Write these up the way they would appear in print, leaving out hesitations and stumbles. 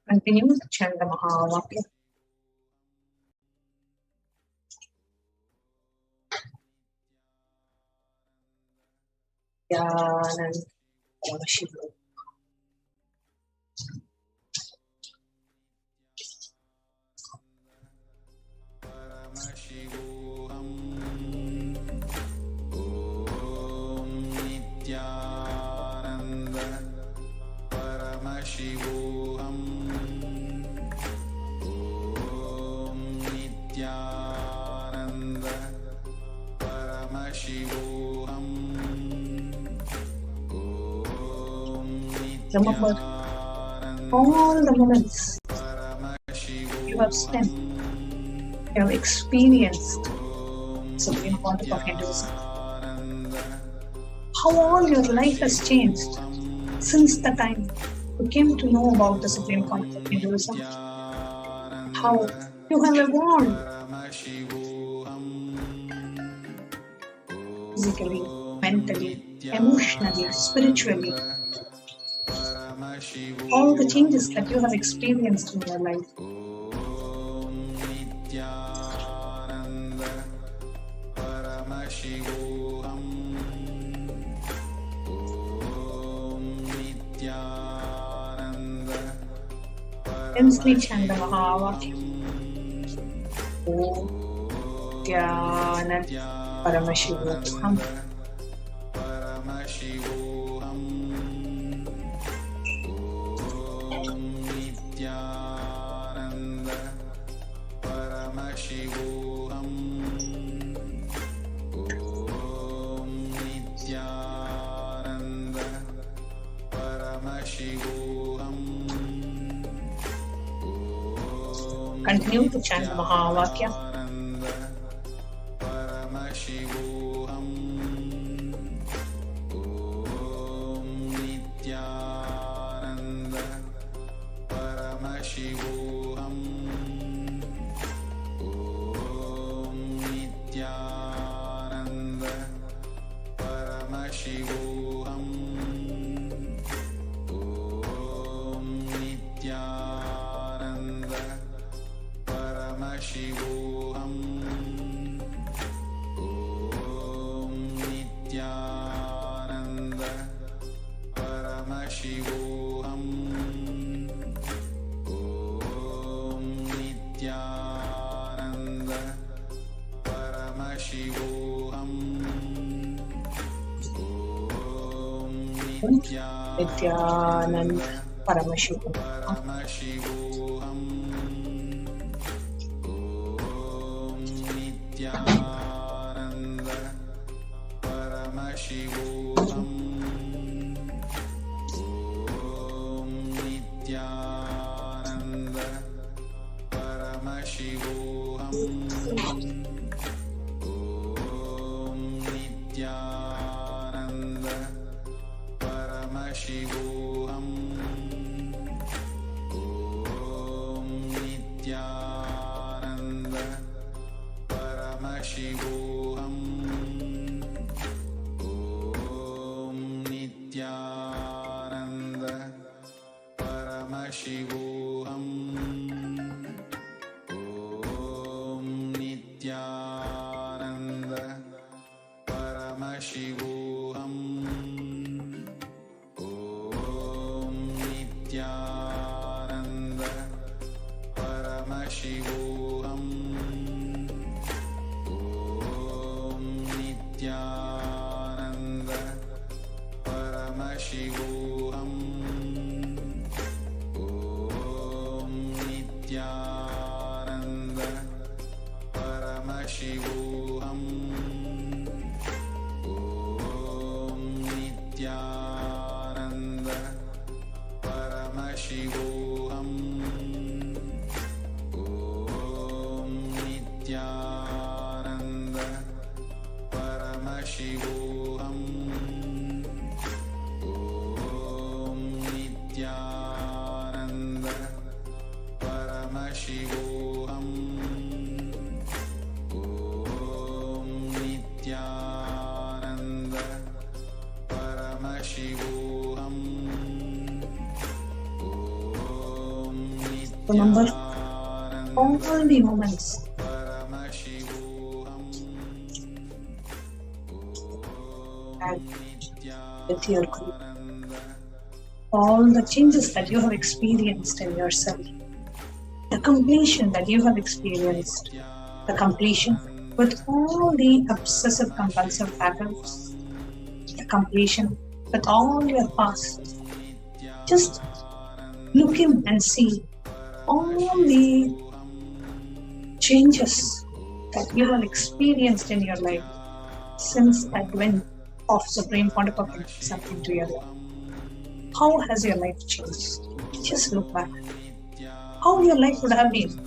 Continue the Chanda Mahavakya. Nithyananda Paramashivam. Paramashivoham. Om Nithyananda Paramashivoham. Om Nithyananda Paramashivoham. Remember all the moments you have spent, you have experienced Supreme Concept of Hinduism. How all your life has changed since the time you came to know about the Supreme Concept of Hinduism. How you have evolved physically, mentally, emotionally, spiritually. All the changes that you have experienced in your life. Intensely chant the Mahavakya. Om Nithyananda Paramashivoham. Continue to chant the Mahavakya. Nithyananda Paramashivam. Remember all the moments and with your group, all the changes that you have experienced in yourself, the completion that you have experienced, the completion with all the obsessive compulsive patterns, the completion with all your past. Just look in and see all the changes that you have experienced in your life since the advent of Supreme Pontificate into your life. How has your life changed? Just look back. How your life would have been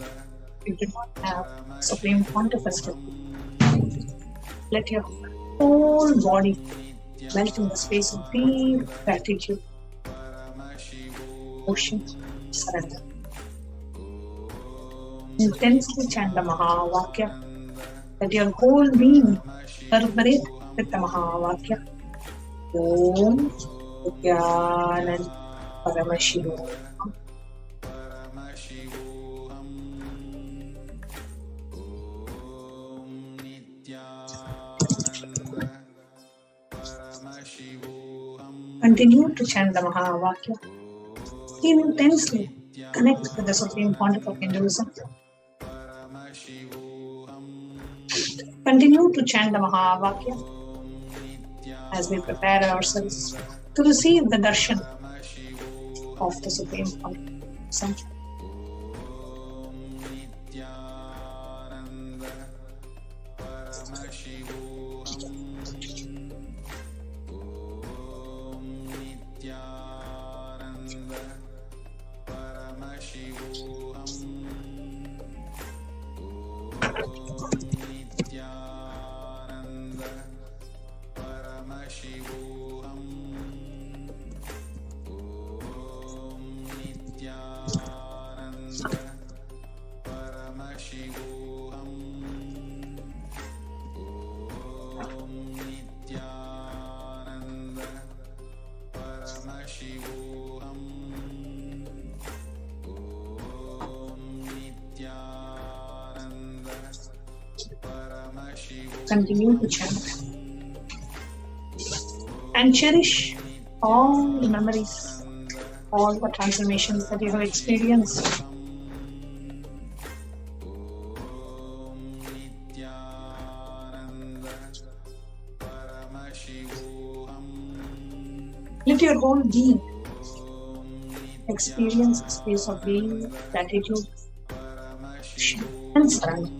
if you did not have Supreme Pontificate. Let your whole body melt in the space of deep gratitude, ocean, surrender. Intensely chant the Mahavakya. Let your whole being reverberate with the Mahavakya. Om Nithyananda Paramashivoham. Continue to chant the Mahavakya. Intensely connect with the Supreme Pontiff of Hinduism. Continue to chant the Mahavakya as we prepare ourselves to receive the darshan of the Supreme Pontiff. Continue to chant and cherish all the memories, all the transformations that you have experienced. Let your whole being experience a space of being, gratitude, and surrender.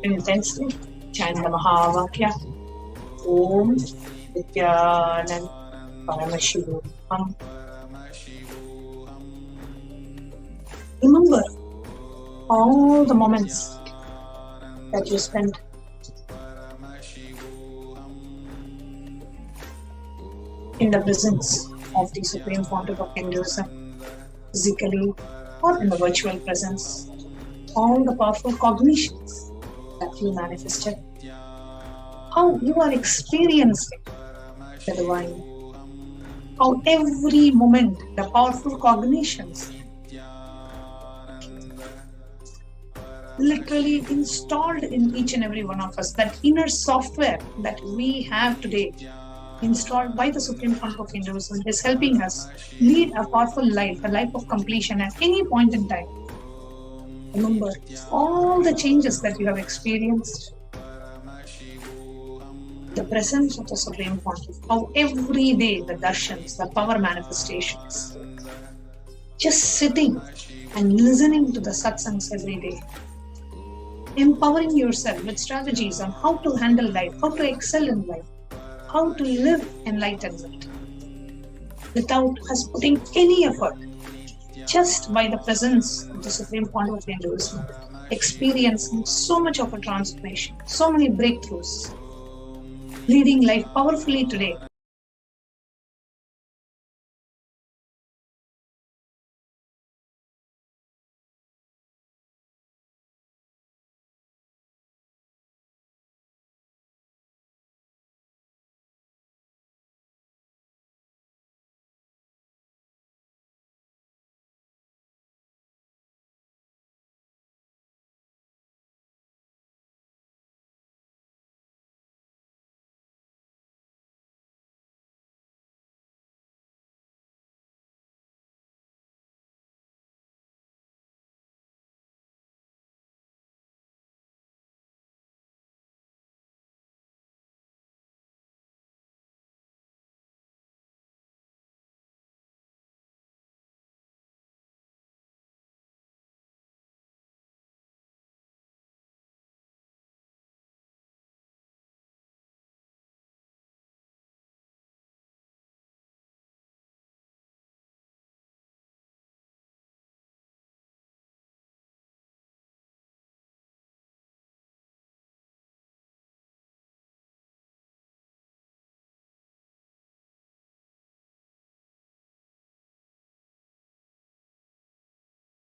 Intensely Chant the Mahavakya. Om Nithyananda Paramashivoham. Remember all the moments that you spent in the presence of the Supreme Pontiff of Hinduism, physically or in the virtual presence, all the powerful cognitions that you manifested, how you are experiencing the divine, how every moment the powerful cognitions literally installed in each and every one of us, that inner software that we have today installed by the Supreme Pontiff of Hinduism is helping us lead a powerful life, a life of completion at any point in time. Remember all the changes that you have experienced, the presence of the Supreme Pontiff, how every day the darshans, the power manifestations, just sitting and listening to the satsangs every day, empowering yourself with strategies on how to handle life, how to excel in life, how to live enlightenment without us putting any effort, just by the presence of the Supreme Pontiff of Hinduism, experiencing so much of a transformation, so many breakthroughs, leading life powerfully today.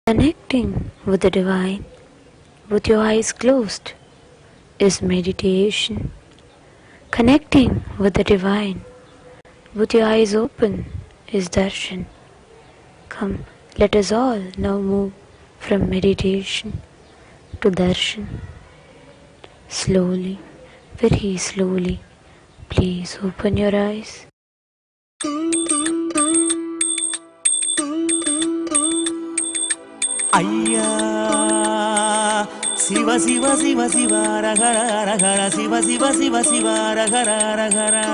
Connecting with the divine with your eyes closed is meditation. Connecting with the divine with your eyes open is darshan. Come, let us all now move from meditation to darshan. Slowly, very slowly, please open your eyes. Ayya Siva Siva Siva Siva Ragara Ragara Siva Siva Siva Siva Ragara Ragara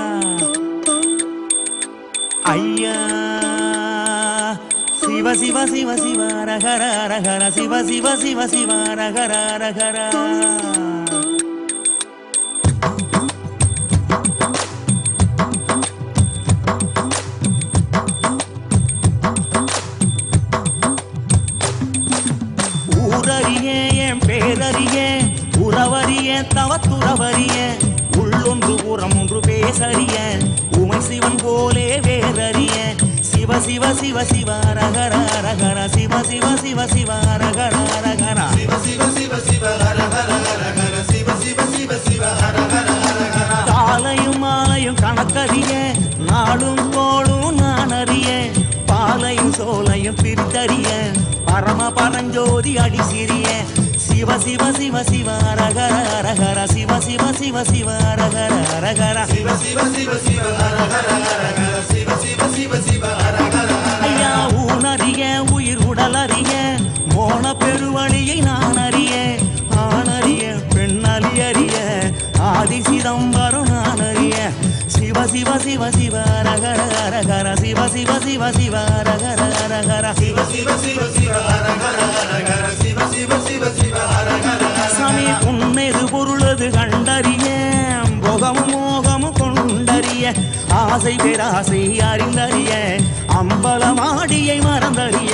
Ayya Siva Siva Siva Siva Ragara Ragara Siva Siva Siva Siva Ragara Ragara தவத்துறவறிய உள்ளொன்று புறமொன்று பேசறிய உமை சிவன் போலே வேறறிய சிவ சிவ சிவ சிவ ரகர ரகர சிவ சிவ சிவ சிவ ரகர ரகர சிவ சிவ சிவ சிவ ரகர ரகர சிவ சிவ சிவ சிவ ரகர ரகர காலையும் மாலையும் கணக்கறிய நாளும் கோளும் நான் அறிய பாலையும் சோலையும் பிரித்தறிய பரம பரஞ்சோதி அடி சிறிய சிவ சிவ சிவ சிவ ரகர ரகர சிவ சிவ சிவ சிவ ரகர ரகர சிவ சிவ சிவ சிவ ரகர ரகர சிவ சிவ சிவ சிவ ரகர ஐயா ஊனறிய உயிர் உடலறிய மோன பெருவழியை நான் அறிய ஆணறிய பெண்ணறிய ஆதி சிதம்பரம் நான் அறிய சிவ சிவ சிவ சிவ ரகர ரகர சிவ சிவ சிவ சிவ ரகர ரகர சிவ சிவ சிவ சிவ ரகர ரகர சிவ சிவ சிவ சிவ ரகர சாமி உன்னது பொருளது கண்டறிய ஆசை பேராசை அறிந்தறிய அம்பலமாடியை மறந்தறிய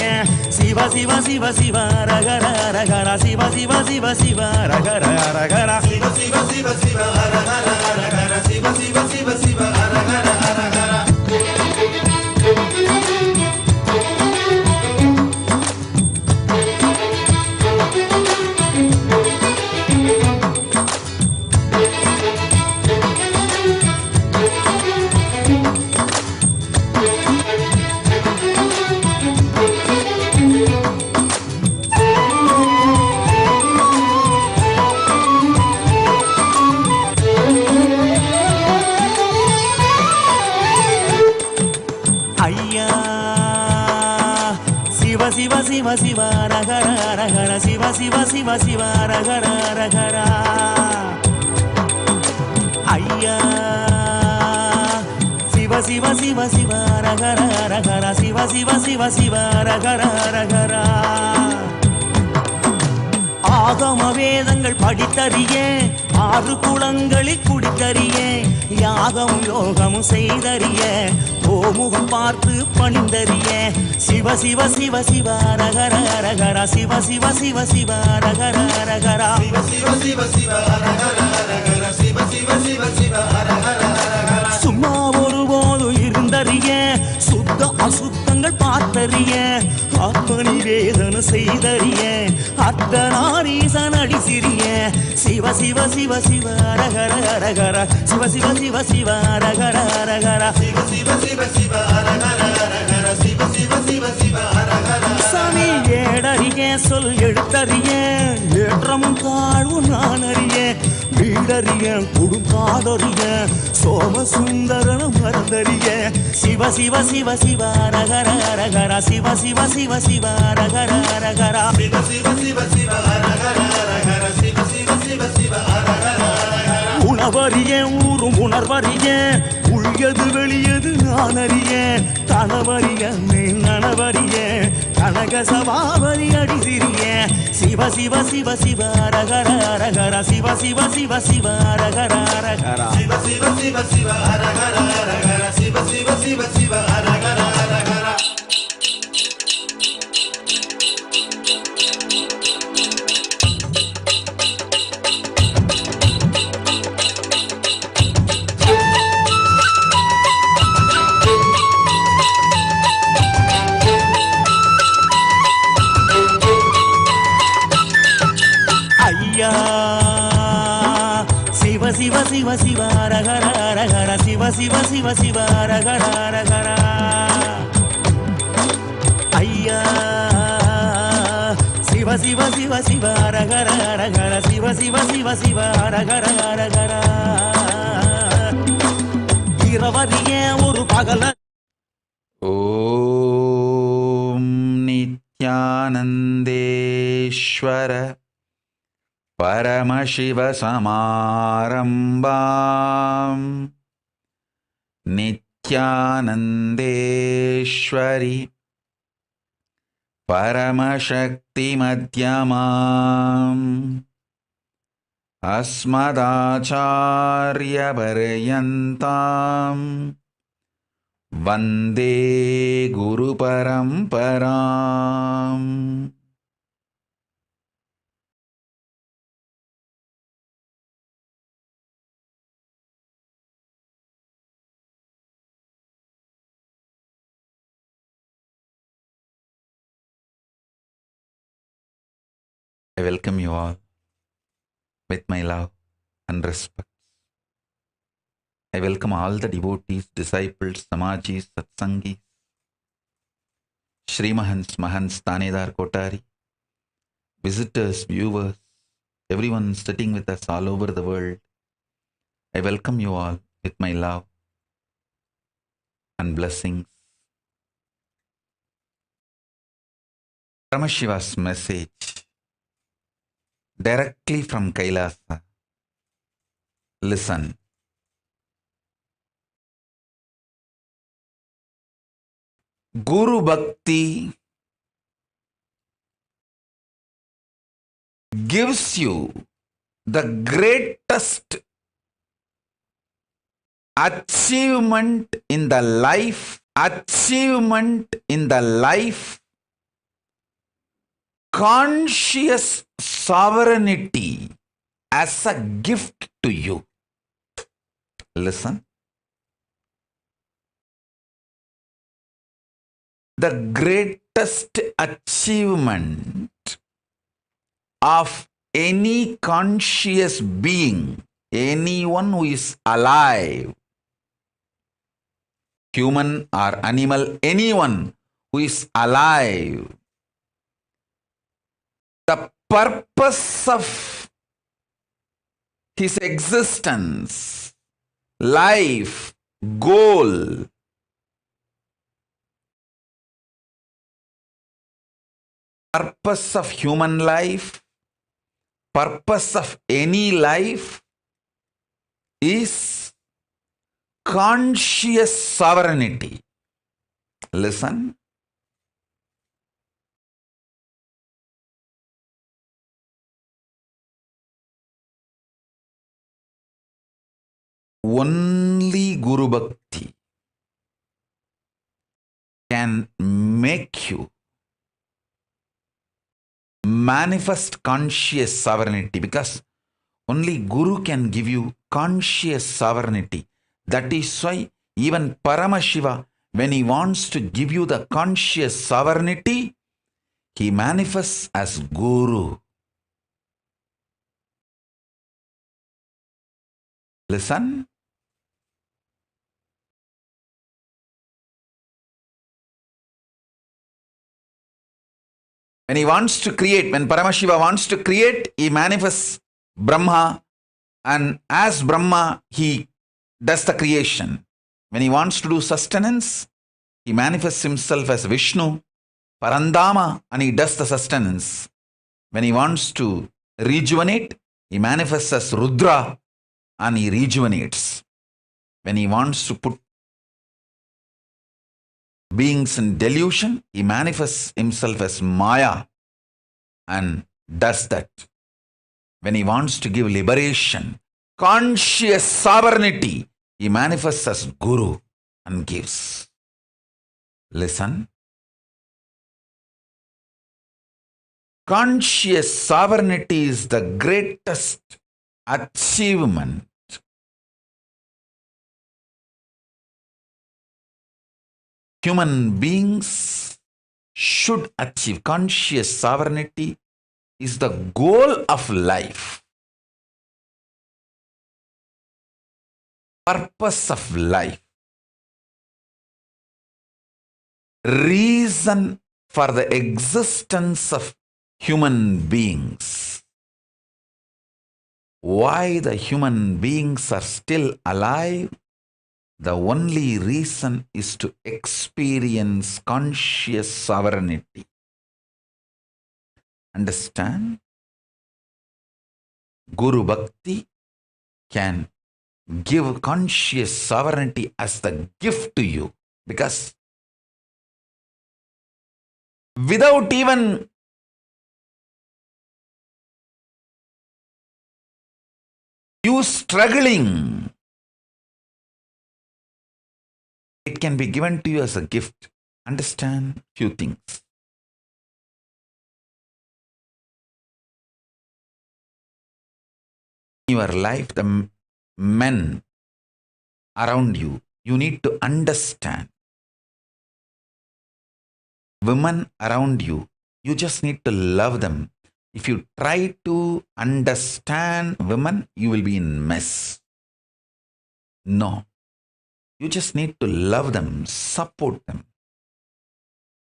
சிவ சிவ சிவ சிவ ரகர ரகர சிவ சிவ சிவ சிவ ரகர ரகர சிவ சிவ சிவ சிவ ரகர ரகர சிவ சிவ சிவ சிவ ரகர ரகர. சிவ சிவ சிவ ரகர ரகர சிவ சிவ சிவ சிவ ரகர ரகர. ஐயா சிவ சிவ சிவ சிவ ரகர ரகர சிவ சிவ சிவ சிவ ரகர ரகர. ஆகம வேதங்கள் படித்தறிய ஆறு குளங்களில் குடித்தறிய யாகமும் யோகமும் செய்தறிய ஓமுகம் பார்த்து பணிந்தறிய சிவ சிவ சிவ சிவ ரகர ரகர சிவ சிவ சிவ சிவ ரகர ரகர சிவ சிவ சிவ சிவ ரகர ரகர சிவ சிவ சிவ சிவ ரகர ரகர. சும்மா ஒருபோது இருந்தறிய சுத்த அசுத்தங்கள் பார்த்தறிய ஆத்மனி வேதன செய்தறிய அர்த்தநாரீசன் அடி சிறிய சிவ சிவ சிவ சிவ ரகர ரகர சிவ சிவ சிவ சிவ ரகர ரகர சிவ சிவ சிவ சிவ ரகர ரகர சிவ சிவ சிவ சிவ ரகர. சாமி ஏடறிய சொல் எழுத்தறிய ஏற்றமும் தாழ்வும் நான் அறிய வீடறிய குடுங்காடறிய சோமசுந்தரன மறந்தறிய சிவ சிவ சிவ சிவ ரகர ரகர சிவ சிவ சிவ சிவ ரகர ரகர சிவ சிவ சிவ சிவ ரகர ரகர சிவ சிவ சிவ சிவ ரகர ரகர. உணவறிய ஊரும் உணர்வறிய உள்ளது வெளியது நான் அறிய கணவறிய நனவறிய கனக சபாவரி அடி சிறிய சிவ சிவ சிவ சிவ ரகர ரகர சிவ சிவ சிவ சிவ ரகர ரகர சிவ சிவ சிவ சிவ ரகர ரகர சிவ சிவ சிவ சிவ ரகர ரகர. சிவ சிவ சிவ சிவ ரகர ரகர சிவ சிவ சிவ சிவ ரகர ரகர. ஐயா சிவ சிவ சிவ சிவ ரகர ரகர சிவ சிவ சிவ சிவ ரகர ரகர. இரவறிய ஒரு பகல ஓம் நித்யானந்தேஸ்வர பரமசிவசமாரம்பாம் நித்யானந்தேஸ்வரி பரமசக்தி மத்யமாம் அஸ்மதாச்சார்ய பர்யந்தாம் வந்தே குரு பரம்பராம். I welcome you all with my love and respect. I welcome all the devotees, disciples, samajis, satsangis, Shrimahans, Mahans, Tanedar, Kotari, visitors, viewers, everyone sitting with us all over the world. I welcome you all with my love and blessings. Paramashiva's message directly from Kailasa. Listen. Guru Bhakti gives you the greatest achievement in the life, conscious sovereignty as a gift to you. Listen. The greatest achievement of any conscious being, anyone who is alive, human or animal, anyone who is alive, the purpose of his existence, life, goal, purpose of human life, purpose of any life is conscious sovereignty. Listen. Only Guru Bhakti can make you manifest conscious sovereignty, because only Guru can give you conscious sovereignty. That is why even Paramashiva, when he wants to give you the conscious sovereignty, he manifests as Guru. Listen. When he wants to create, when Paramashiva wants to create, he manifests Brahma, and as Brahma, he does the creation. When he wants to do sustenance, he manifests himself as Vishnu, Parandama, and he does the sustenance. When he wants to rejuvenate, he manifests as Rudra, and he rejuvenates. When he wants to put beings in delusion, he manifests himself as Maya and does that. When he wants to give liberation, conscious sovereignty, he manifests as Guru and gives. Listen. Conscious sovereignty is the greatest achievement human beings should achieve. Conscious sovereignty is the goal of life, purpose of life, reason for the existence of human beings. Why the human beings are still alive? The only reason is to experience conscious sovereignty. Understand? Guru Bhakti can give conscious sovereignty as the gift to you, because without even you struggling, it can be given to you as a gift. Understand few things. In your life, the men around you, you need to understand. Women around you, you just need to love them. If you try to understand women, you will be in mess. No. You just need to love them, support them,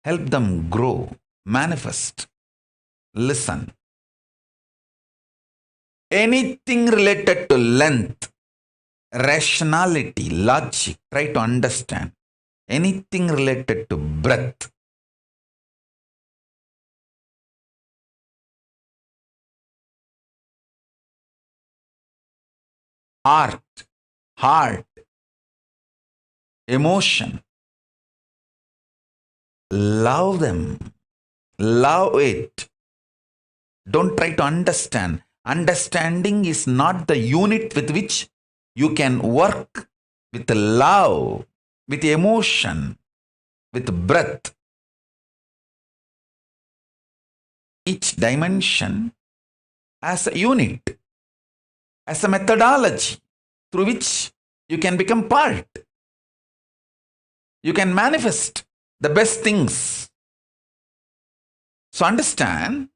help them grow, manifest. Listen. Anything related to length, rationality, logic, try to understand. Anything related to breadth, art, heart, emotion. Love them. Love it. Don't try to understand. Understanding is not the unit with which you can work with love, with emotion, with breath. Each dimension as a unit, as a methodology through which you can become part. You can manifest the best things. So understand,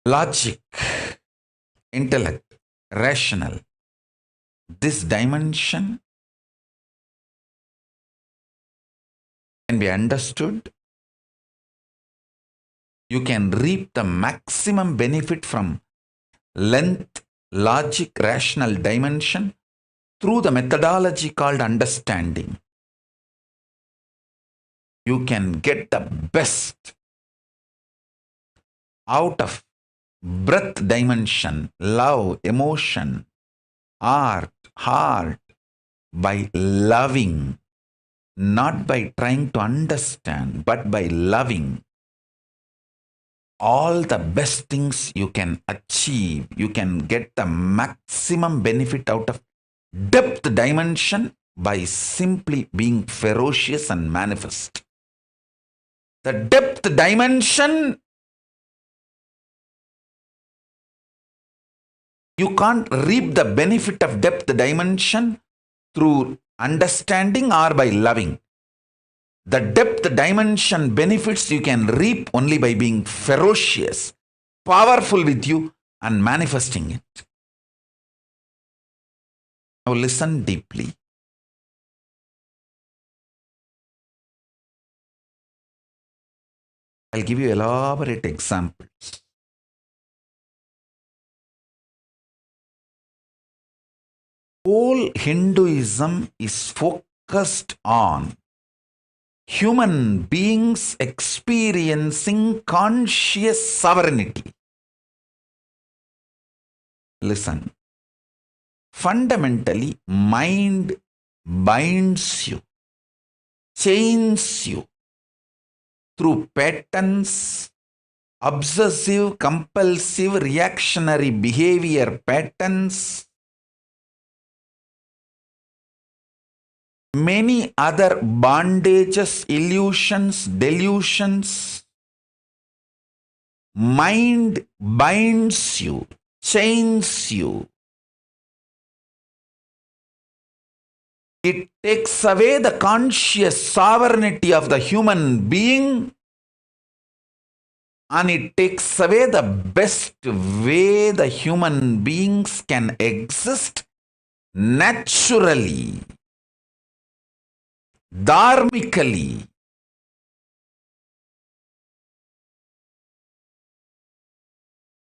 logic, intellect, rational, this dimension can be understood. You can reap the maximum benefit from length, logic, rational dimension through the methodology called understanding. You can get the best out of breath dimension, love, emotion, art, heart, by loving, not by trying to understand, but by loving. All the best things you can achieve, you can get the maximum benefit out of depth dimension by simply being ferocious and manifest. The depth dimension, you can't reap the benefit of depth dimension through understanding or by loving. The depth dimension benefits you can reap only by being ferocious, powerful with you and manifesting it. Now listen deeply. I'll give you elaborate examples. Whole Hinduism is focused on human beings experiencing conscious sovereignty. Listen. Fundamentally, mind binds you, chains you through patterns, obsessive, compulsive, reactionary behavior patterns, many other bondages, illusions, delusions. Mind binds you, chains you. It takes away the conscious sovereignty of the human being, and it takes away the best way the human beings can exist naturally, dharmically.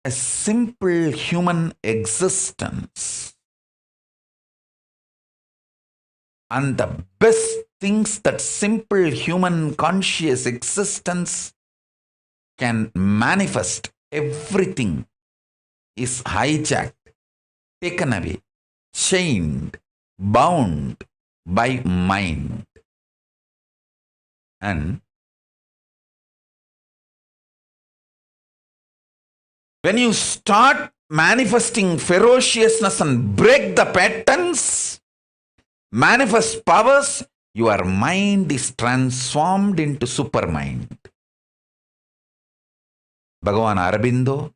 A simple human existence. And the best things that simple human conscious existence can manifest, everything is hijacked, taken away, chained, bound by mind. And when you start manifesting ferociousness and break the patterns, manifest powers, your mind is transformed into supermind. Bhagavan Aurobindo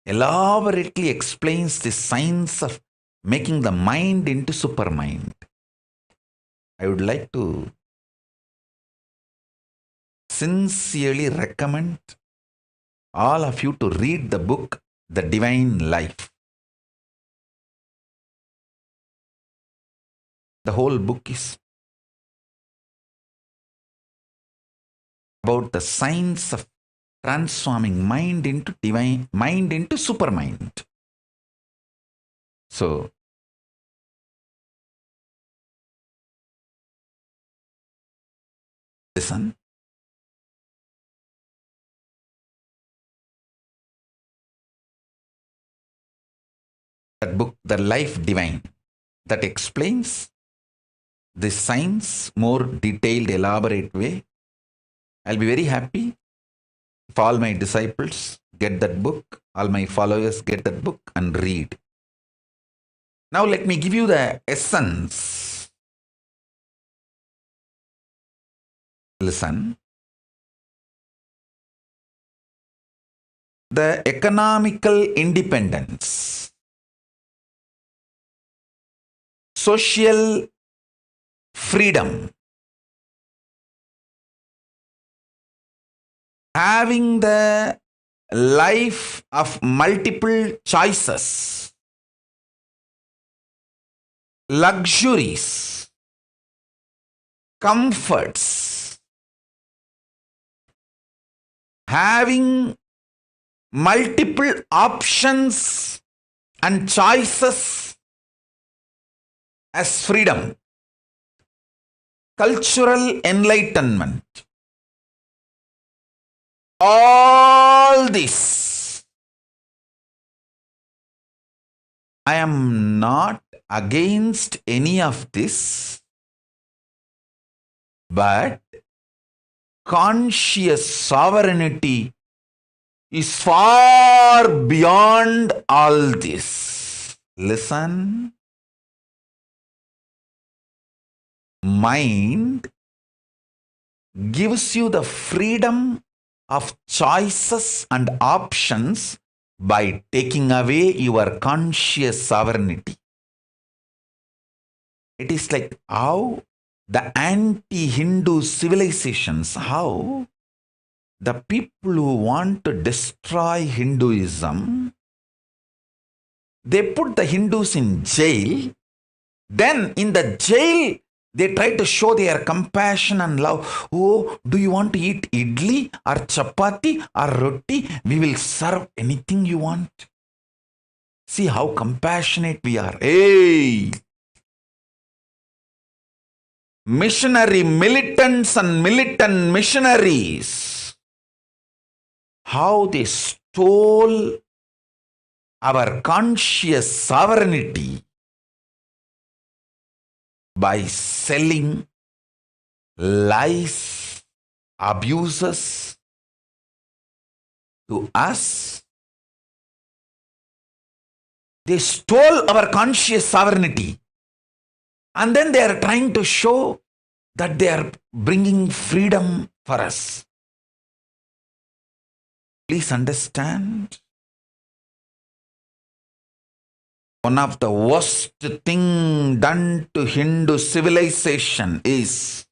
elaborately explains the science of making the mind into supermind. I would like to sincerely recommend all of you to read the book, The Divine Life. The whole book is about the science of transforming mind into divine, mind into supermind. So, listen. That book, The Life Divine, that explains this science more detailed, elaborate way. I'll be very happy If all my disciples get that book, all my followers get that book and read. Now let me give you the essence. Listen. The economical independence, social freedom, having the life of multiple choices, luxuries, comforts, having multiple options and choices as freedom, cultural enlightenment. All this, I am not against any of this, but conscious sovereignty is far beyond all this. Listen. Mind gives you the freedom of choices and options by taking away your conscious sovereignty. It is like how the anti-Hindu civilizations, how the people who want to destroy Hinduism, they put the Hindus in jail. Then in the jail, they try to show their compassion and love. Oh, do you want to eat idli or chapati or roti? We will serve anything you want. See how compassionate we are. Hey! Missionary militants and militant missionaries, how they stole our conscious sovereignty by selling lies, abuses to us. They stole our conscious sovereignty, and then they are trying to show that they are bringing freedom for us. Please understand, one of the worst thing done to Hindu civilization is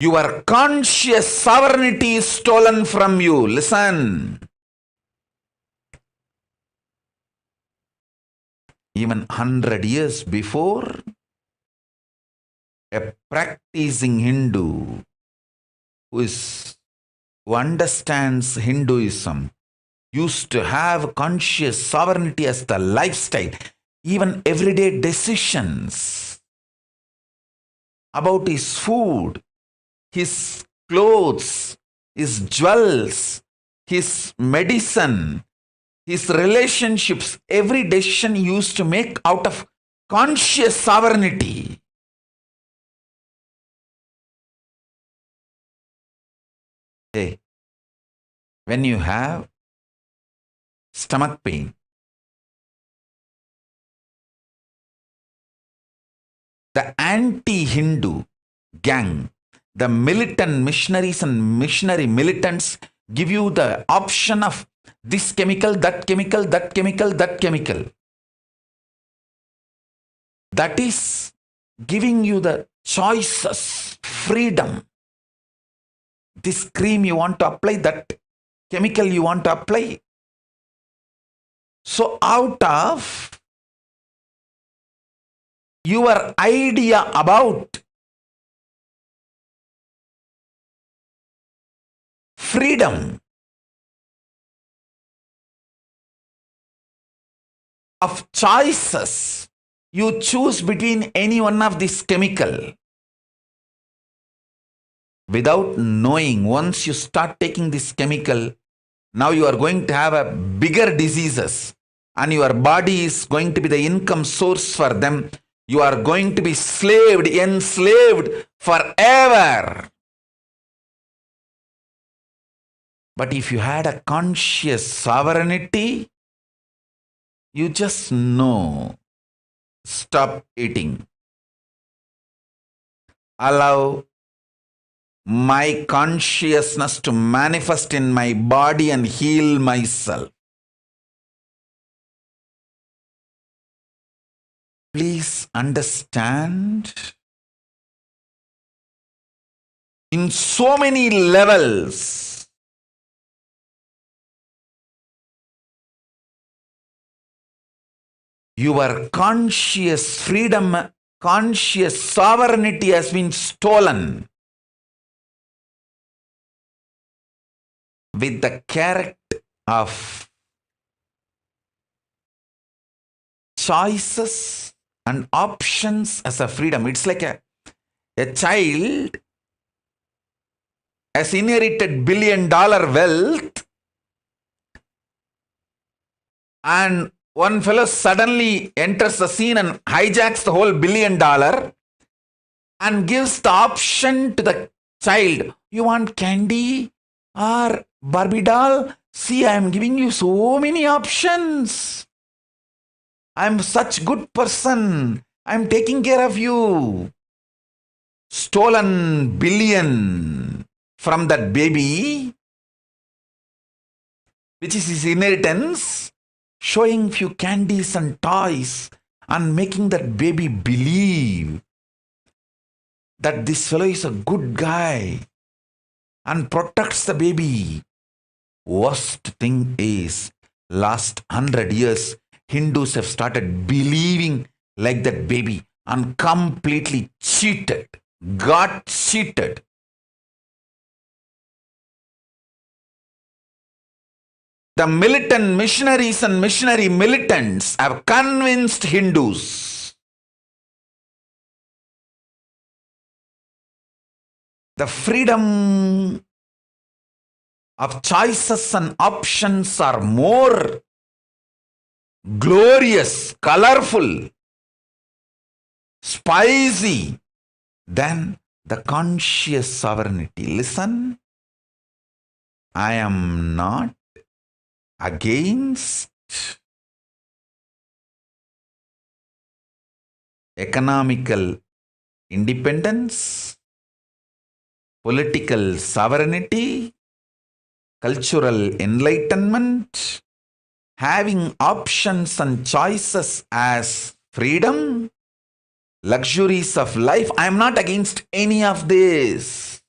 your conscious sovereignty is stolen from you. Listen. Even 100 years before, a practicing Hindu who understands Hinduism used to have conscious sovereignty as the lifestyle, even everyday decisions about his food, his clothes, his jewels, his medicine, his relationships, every decision he used to make out of conscious sovereignty. Hey, when you have stomach pain, the anti-Hindu gang, the militant missionaries and missionary militants give you the option of this chemical, that chemical, that chemical, that chemical. That is giving you the choices, freedom. This cream you want to apply, that chemical you want to apply. So out of your idea about freedom of choices, you choose between any one of these chemical. Without knowing, once you start taking this chemical, now you are going to have a bigger diseases and your body is going to be the income source for them. You are going to be enslaved forever. But if you had a conscious sovereignty, you just know, stop eating. Allow my consciousness to manifest in my body and heal myself. Please understand, in so many levels, your conscious freedom, conscious sovereignty has been stolen with the character of choices and options as a freedom. It's like a child has inherited $1 billion wealth, and one fellow suddenly enters the scene and hijacks the whole $1 billion and gives the option to the child. You want candy or Barbie doll? See, I am giving you so many options. I am such good person. I am taking care of you. Stolen $1 billion from that baby, which is his inheritance, showing few candies and toys and making that baby believe that this fellow is a good guy and protects the baby. Worst thing is, last 100 years, Hindus have started believing like that baby and completely cheated, got cheated. The militant missionaries and missionary militants have convinced Hindus. The freedom of choices and options are more glorious, colorful, spicy than the conscious sovereignty. Listen, I am not against economical independence, political sovereignty, cultural enlightenment, having options and choices as freedom, luxuries of life. I am not against any of this.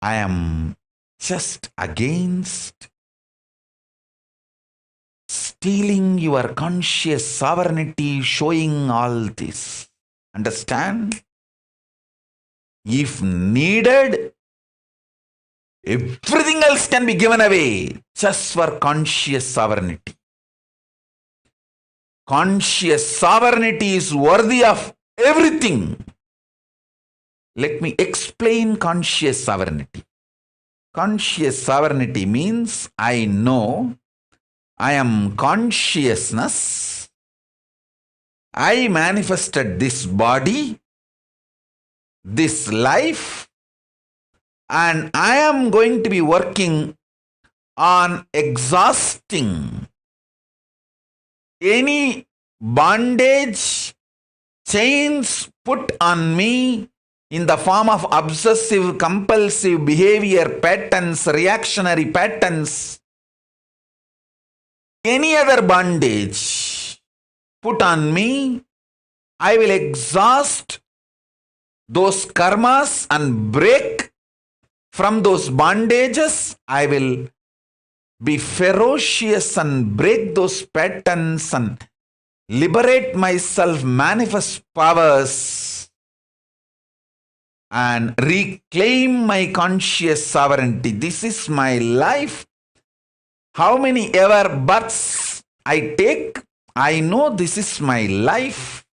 I am just against stealing your conscious sovereignty, showing all this. Understand? If needed, everything else can be given away just for conscious sovereignty. Conscious sovereignty is worthy of everything. Let me explain conscious sovereignty. Conscious sovereignty means I know I am consciousness. I manifested this body, this life, and I am going to be working on exhausting any bondage, chains put on me in the form of obsessive, compulsive behavior patterns, reactionary patterns, any other bondage put on me, I will exhaust those karmas and break from those bondages. I will be ferocious and break those patterns and liberate myself, manifest powers, and reclaim my conscious sovereignty. This is my life. How many ever births I take, I know this is my life.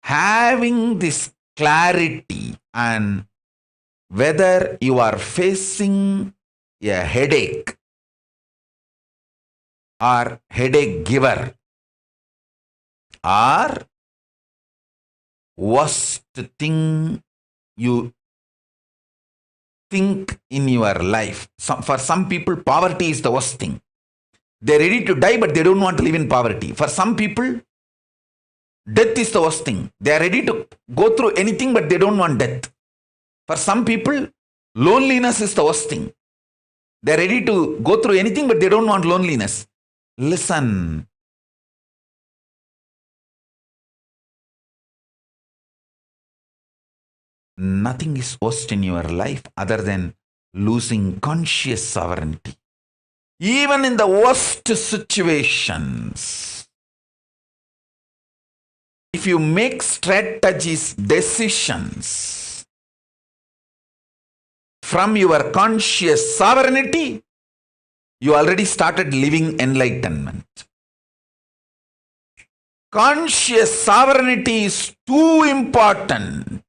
Having this clarity, and whether you are facing a headache or headache giver, or worst thing you think in your life. For some people, poverty is the worst thing. They're ready to die, but they don't want to live in poverty. For some people, death is the worst thing. They are ready to go through anything, but they don't want death. For some people, loneliness is the worst thing. They're ready to go through anything, but they don't want loneliness. Listen. Nothing is worst in your life other than losing conscious sovereignty. Even in the worst situations, if you make strategies, decisions from your conscious sovereignty, you already started living enlightenment. Conscious sovereignty is too important.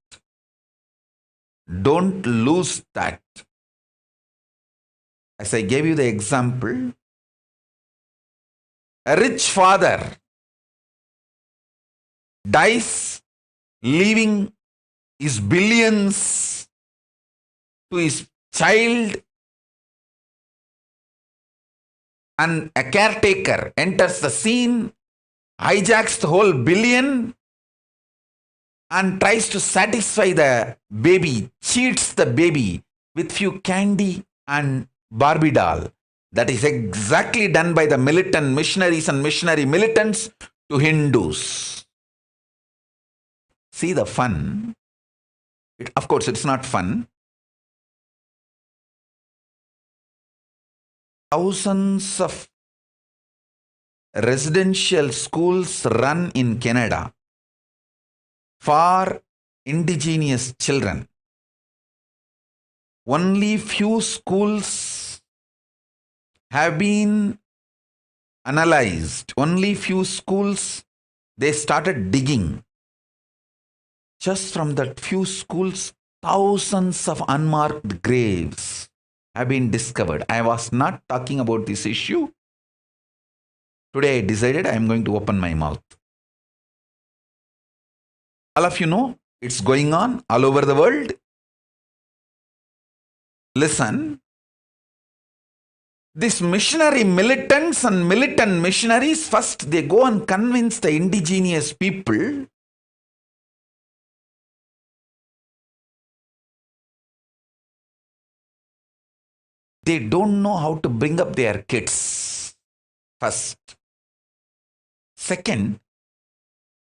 Don't lose that. As I gave you the example, a rich father dies, leaving his billions to his child, and a caretaker enters the scene, hijacks the whole billion, and tries to satisfy the baby, cheats the baby with few candy and Barbie doll. That is exactly done by the militant missionaries and missionary militants to Hindus. See the fun? Of course, it's not fun. Thousands of residential schools run in Canada for indigenous children. Only few schools have been analyzed. Only few schools, they started digging. Just from that few schools, thousands of unmarked graves have been discovered. I was not talking about this issue. Today I decided I am going to open my mouth. All of you know it's going on all over the world. Listen, these missionary militants and militant missionaries, first they go and convince the indigenous people they don't know how to bring up their kids. First. Second,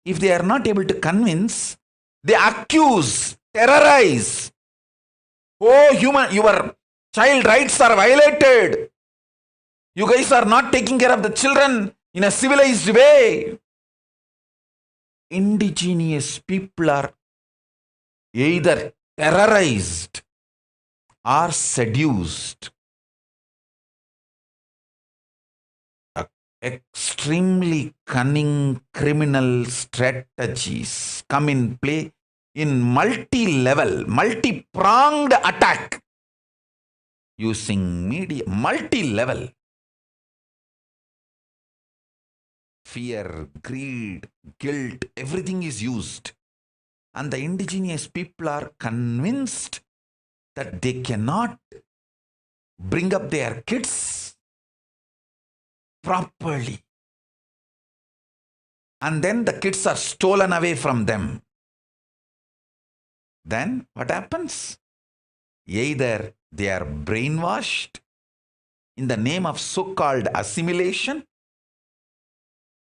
if they are not able to convince, they accuse, terrorize. Oh, your child rights are violated. You guys are not taking care of the children in a civilized way. Indigenous people are either terrorized or seduced. Extremely cunning criminal strategies come in play in multi-level, multi-pronged attack using media, multi-level. Fear, greed, guilt, everything is used. And the indigenous people are convinced that they cannot bring up their kids properly. And then the kids are stolen away from them. Then what happens? Either they are brainwashed in the name of so-called assimilation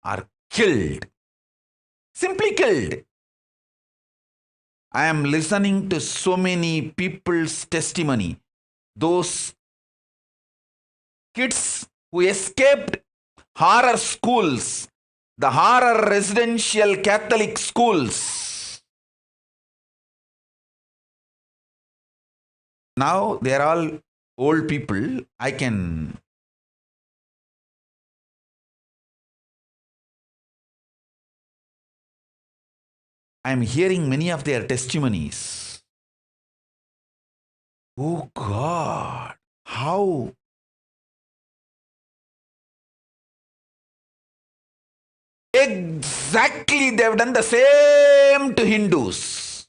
or killed. Simply killed. I am listening to so many people's testimony. Those kids who escaped horror schools, the horror residential Catholic schools. Now they are all old people. I'm hearing many of their testimonies. Oh God, how? Exactly, they have done the same to Hindus.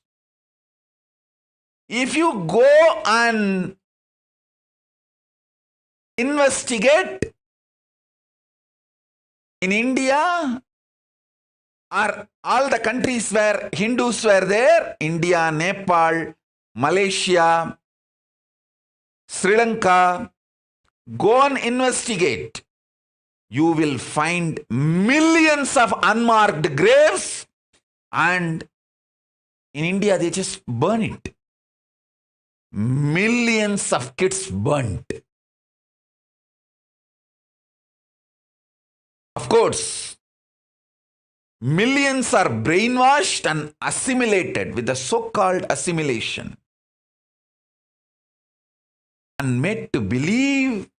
If you go and investigate in India or all the countries where Hindus were there, India, Nepal, Malaysia, Sri Lanka, go and investigate. You will find millions of unmarked graves, and in India they just burn it. Millions of kids burnt. Of course, millions are brainwashed and assimilated with the so-called assimilation and made to believe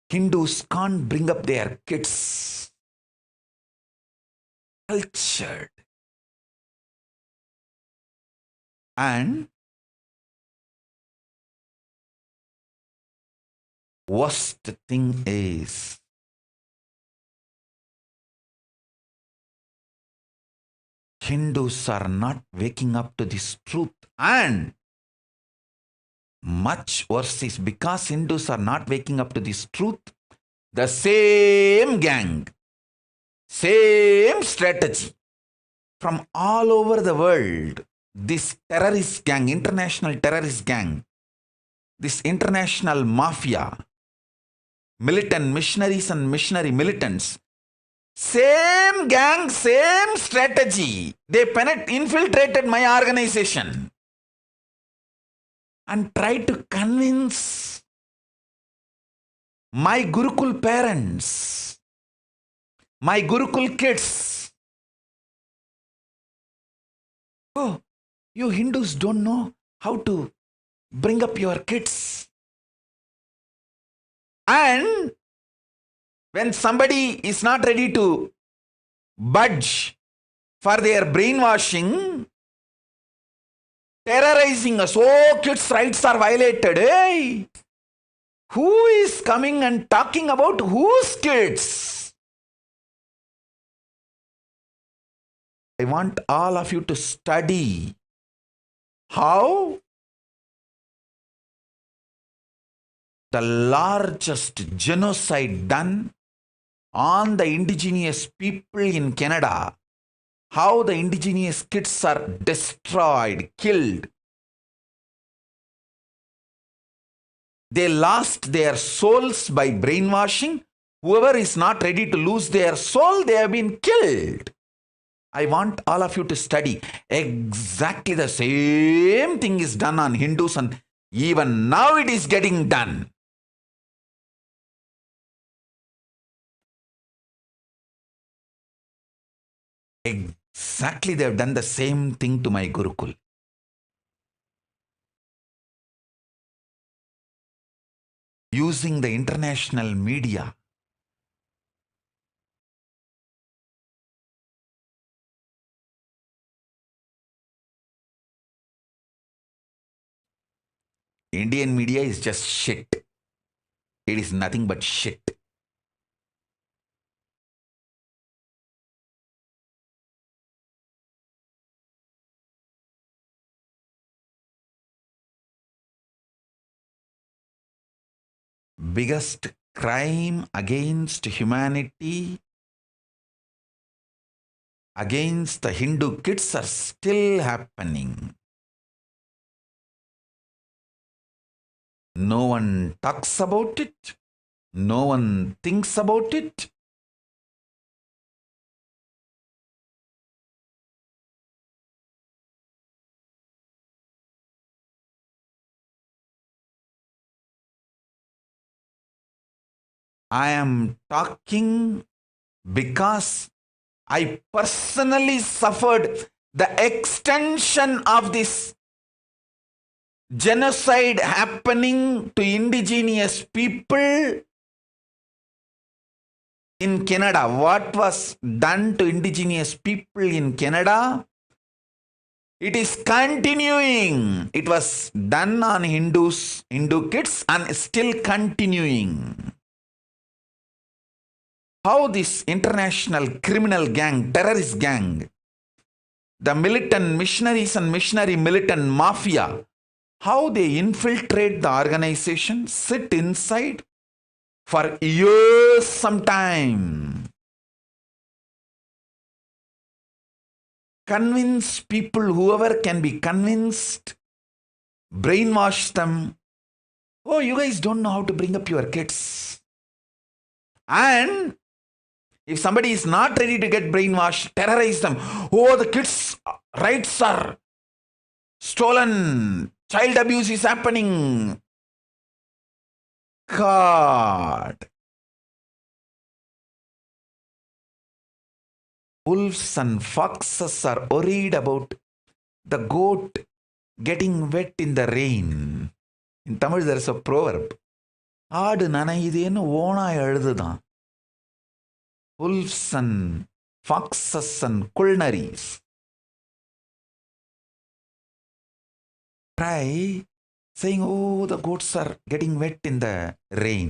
Hindus can't bring up their kids. Cultured. And worst thing is, Hindus are not waking up to this truth, and much worse is because Hindus are not waking up to this truth, the same gang, same strategy from all over the world, this terrorist gang, international terrorist gang, this international mafia, militant missionaries and missionary militants, same gang, same strategy. They infiltrated my organization and tried to convince my Gurukul parents, my Gurukul kids. Oh, you Hindus don't know how to bring up your kids. And when somebody is not ready to budge for their brainwashing, terrorizing us, oh, kids' rights are violated. Hey, who is coming and talking about whose kids? I want all of you to study how the largest genocide done on the indigenous people in Canada, how the indigenous kids are destroyed, killed. They lost their souls by brainwashing. Whoever is not ready to lose their soul, they have been killed. I want all of you to study. Exactly the same thing is done on Hindus, and even now it is getting done. Exactly, they have done the same thing to my Gurukul. Using the international media. Indian media is just shit. It is nothing but shit. Biggest crime against humanity, against the Hindu kids are still happening. No one talks about it. No one thinks about it. I am talking because I personally suffered the extension of this genocide happening to indigenous people in Canada. What was done to indigenous people in Canada? It is continuing. It was done on Hindu kids and still continuing. How this international criminal gang, terrorist gang, the militant missionaries and missionary militant mafia, how they infiltrate the organization, sit inside for years sometime, convince people, whoever can be convinced, brainwash them. Oh, you guys don't know how to bring up your kids. And if somebody is not ready to get brainwashed, terrorize them. Oh, the kids' rights are stolen. Child abuse is happening. God. Wolves and foxes are worried about the goat getting wet in the rain. In Tamil, there is a proverb. ஆடு நனையுதேன்னு ஓனாய் அழுதுதான். Wolves and foxes and culnaries cry, saying, oh, the goats are getting wet in the rain.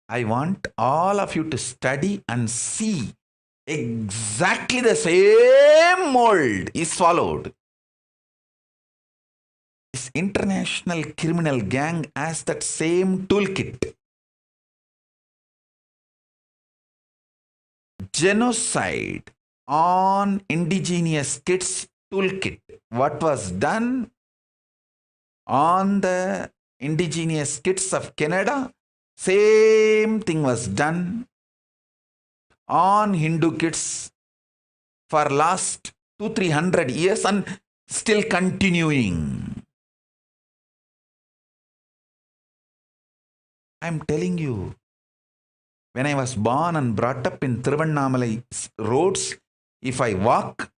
I want all of you to study and see exactly the same mold is followed. This international criminal gang has that same toolkit. Genocide on indigenous kids toolkit. What was done on the indigenous kids of Canada? Same thing was done on Hindu kids for last 200-300 years and still continuing. I'm telling you, when I was born and brought up in Thiruvannamalai roads, if I walk,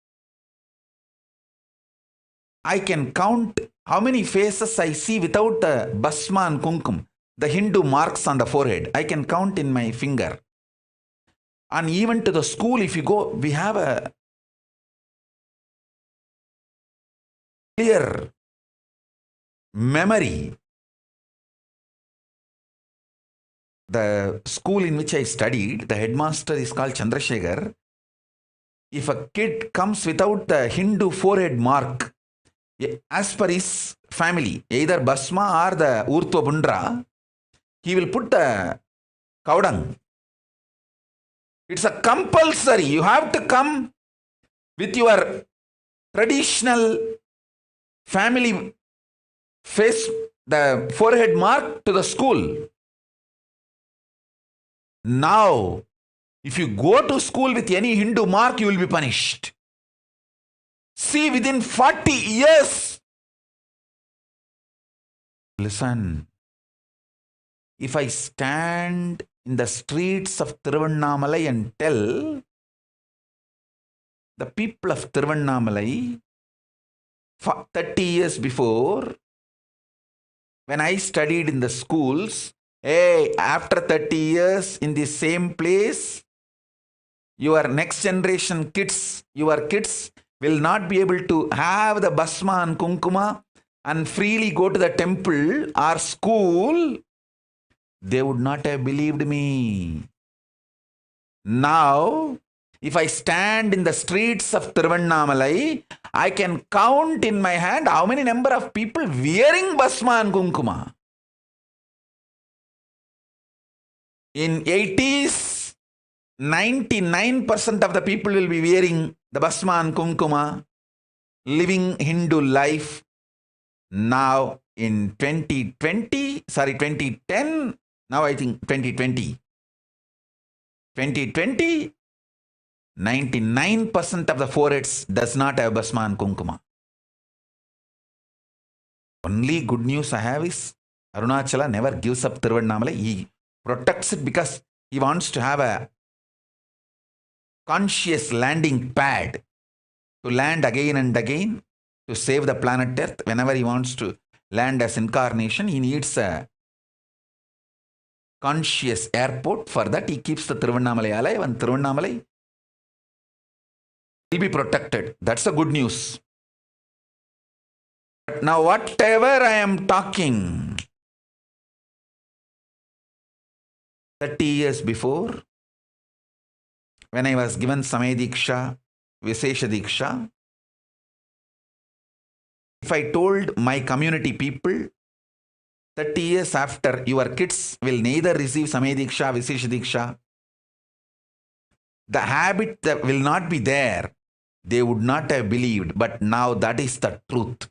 I can count how many faces I see without the basma and kunkum, the Hindu marks on the forehead. I can count in my finger. And even to the school, if you go, we have a clear memory. The school in which I studied, the headmaster is called Chandrasekhar. If a kid comes without the Hindu forehead mark, as per his family, either Basma or the Urtva Bundra, he will put the Kaudang. It's a compulsory. You have to come with your traditional family face, the forehead mark to the school. Now, if you go to school with any Hindu mark, you will be punished. See, within 40 years, listen, if I stand in the streets of Thiruvannamalai and tell the people of Thiruvannamalai, 30 years before, when I studied in the schools, hey, after 30 years in the same place, your next generation kids, your kids will not be able to have the basma and kunkuma and freely go to the temple or school, they would not have believed me. Now, if I stand in the streets of Thiruvannamalai, I can count in my hand how many number of people wearing basma and kunkuma. In 80s, 99% of the people will be wearing the basma and kunkuma, living Hindu life. Now in 2010, now I think 2020, 99% of the foreheads does not have basma and kunkuma. Only good news I have is Arunachala never gives up Thiruvannamalai. He protects it because he wants to have a conscious landing pad to land again and again to save the planet Earth. Whenever he wants to land as incarnation, he needs a conscious airport. For that, he keeps the Thiruvannamalai alive, and Thiruvannamalai will be protected. That's the good news. But now, whatever I am talking, 30 years before, when I was given Samay Diksha, Vishesha Diksha, if I told my community people, 30 years after, your kids will neither receive Samay Diksha, Vishesha Diksha, the habit that will not be there, they would not have believed. But now that is the truth.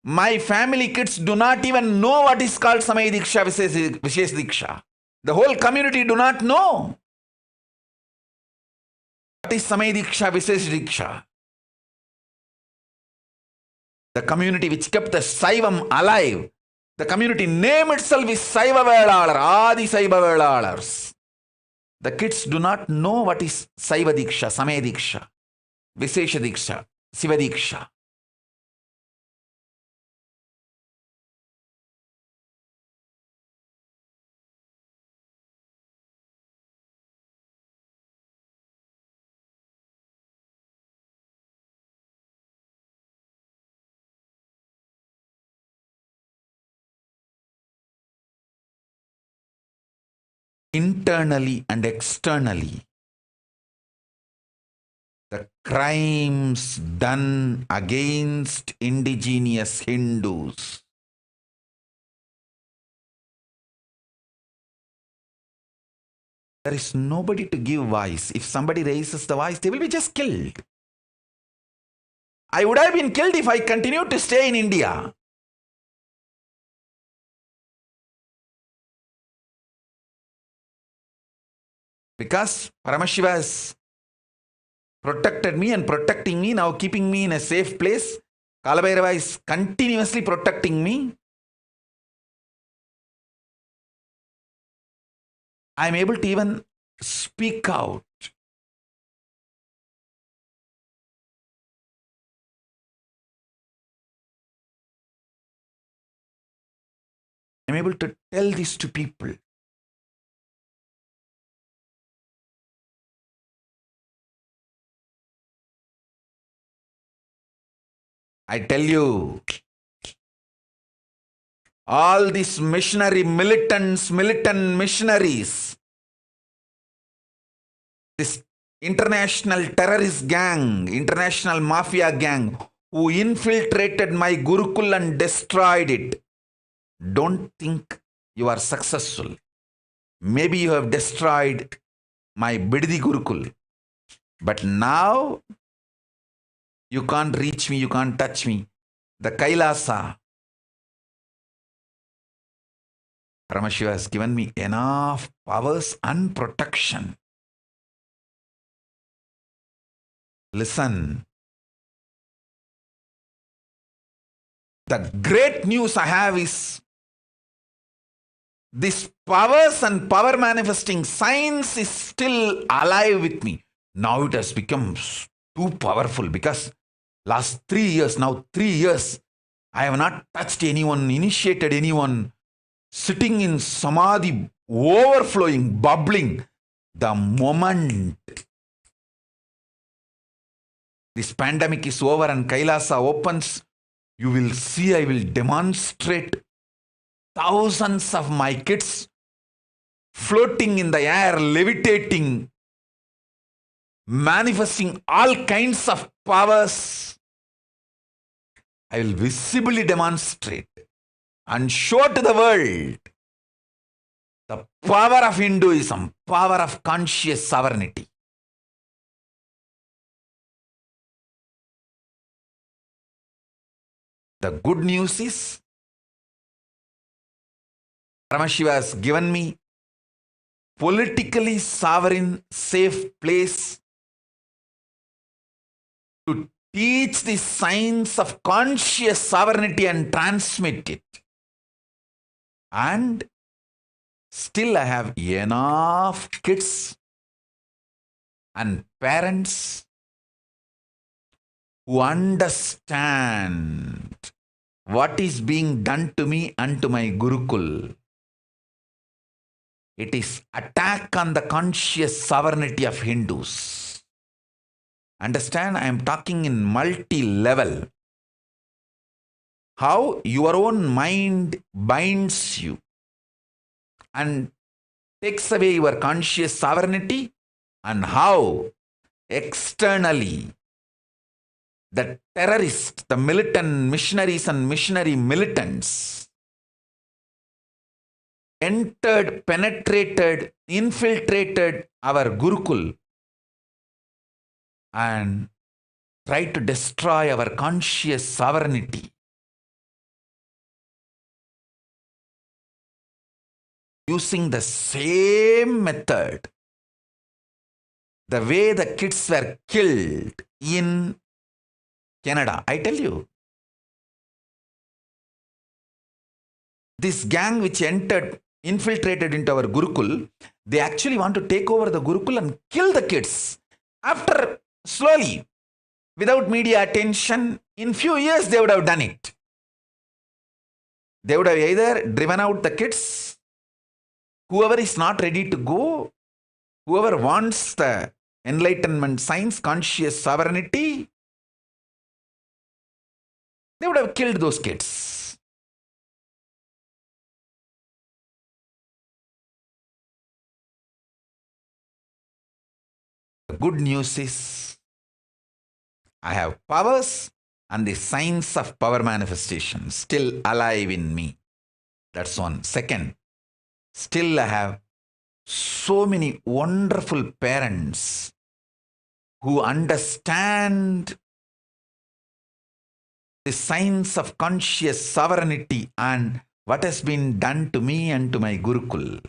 My family kids do not even know what is called Samay Diksha, Vishesh Diksha. The whole community do not know what is Samay Diksha, Vishesh Diksha. The community which kept the Saivam alive, the community name itself is Saiva Velalar, Adi Saiva Velalars. The kids do not know what is Saiva Diksha, Samay Diksha, Vishesha Diksha, Siva Diksha. Internally and externally, the crimes done against indigenous Hindus, there is nobody to give voice. If somebody raises the voice, they will be just killed. I would have been killed if I continued to stay in India. Because Paramashiva has protected me and protecting me, now keeping me in a safe place. Kalabhairava is continuously protecting me. I am able to even speak out. I am able to tell this to people. I tell you, all these missionary militants, militant missionaries, this international terrorist gang, international mafia gang who infiltrated my Gurukul and destroyed it, don't think you are successful. Maybe you have destroyed my Biddi Gurukul, but now you can't reach me, you can't touch me. The Kailasa, Paramashiva has given me enough powers and protection. Listen. The great news I have is this powers and power manifesting science is still alive with me. Now it has become too powerful because last 3 years, I have not touched anyone, initiated anyone, sitting in samadhi, overflowing, bubbling. The moment this pandemic is over and Kailasa opens, you will see I will demonstrate thousands of my kids floating in the air, levitating, manifesting all kinds of powers. I will visibly demonstrate and show to the world the power of Hinduism, power of conscious sovereignty. The good news is Paramashiva has given me politically sovereign, safe place to teach the science of conscious sovereignty and transmit it. And still I have enough kids and parents who understand what is being done to me and to my Gurukul. It is attack on the conscious sovereignty of Hindus. Understand, I am talking in multi-level. How your own mind binds you and takes away your conscious sovereignty, and how externally the terrorists, the militant missionaries and missionary militants entered, penetrated, infiltrated our Gurukul and tried to destroy our conscious sovereignty. Using the same method, the way the kids were killed in Canada. I tell you, this gang which infiltrated into our Gurukul, they actually want to take over the Gurukul and kill the kids. After slowly, without media attention, in few years they would have done it. They would have either driven out the kids, whoever is not ready to go, whoever wants the enlightenment science, conscious sovereignty, they would have killed those kids. The good news is, I have powers and the science of power manifestation still alive in me. That's one. Second, still I have so many wonderful parents who understand the science of conscious sovereignty and what has been done to me and to my Gurukul.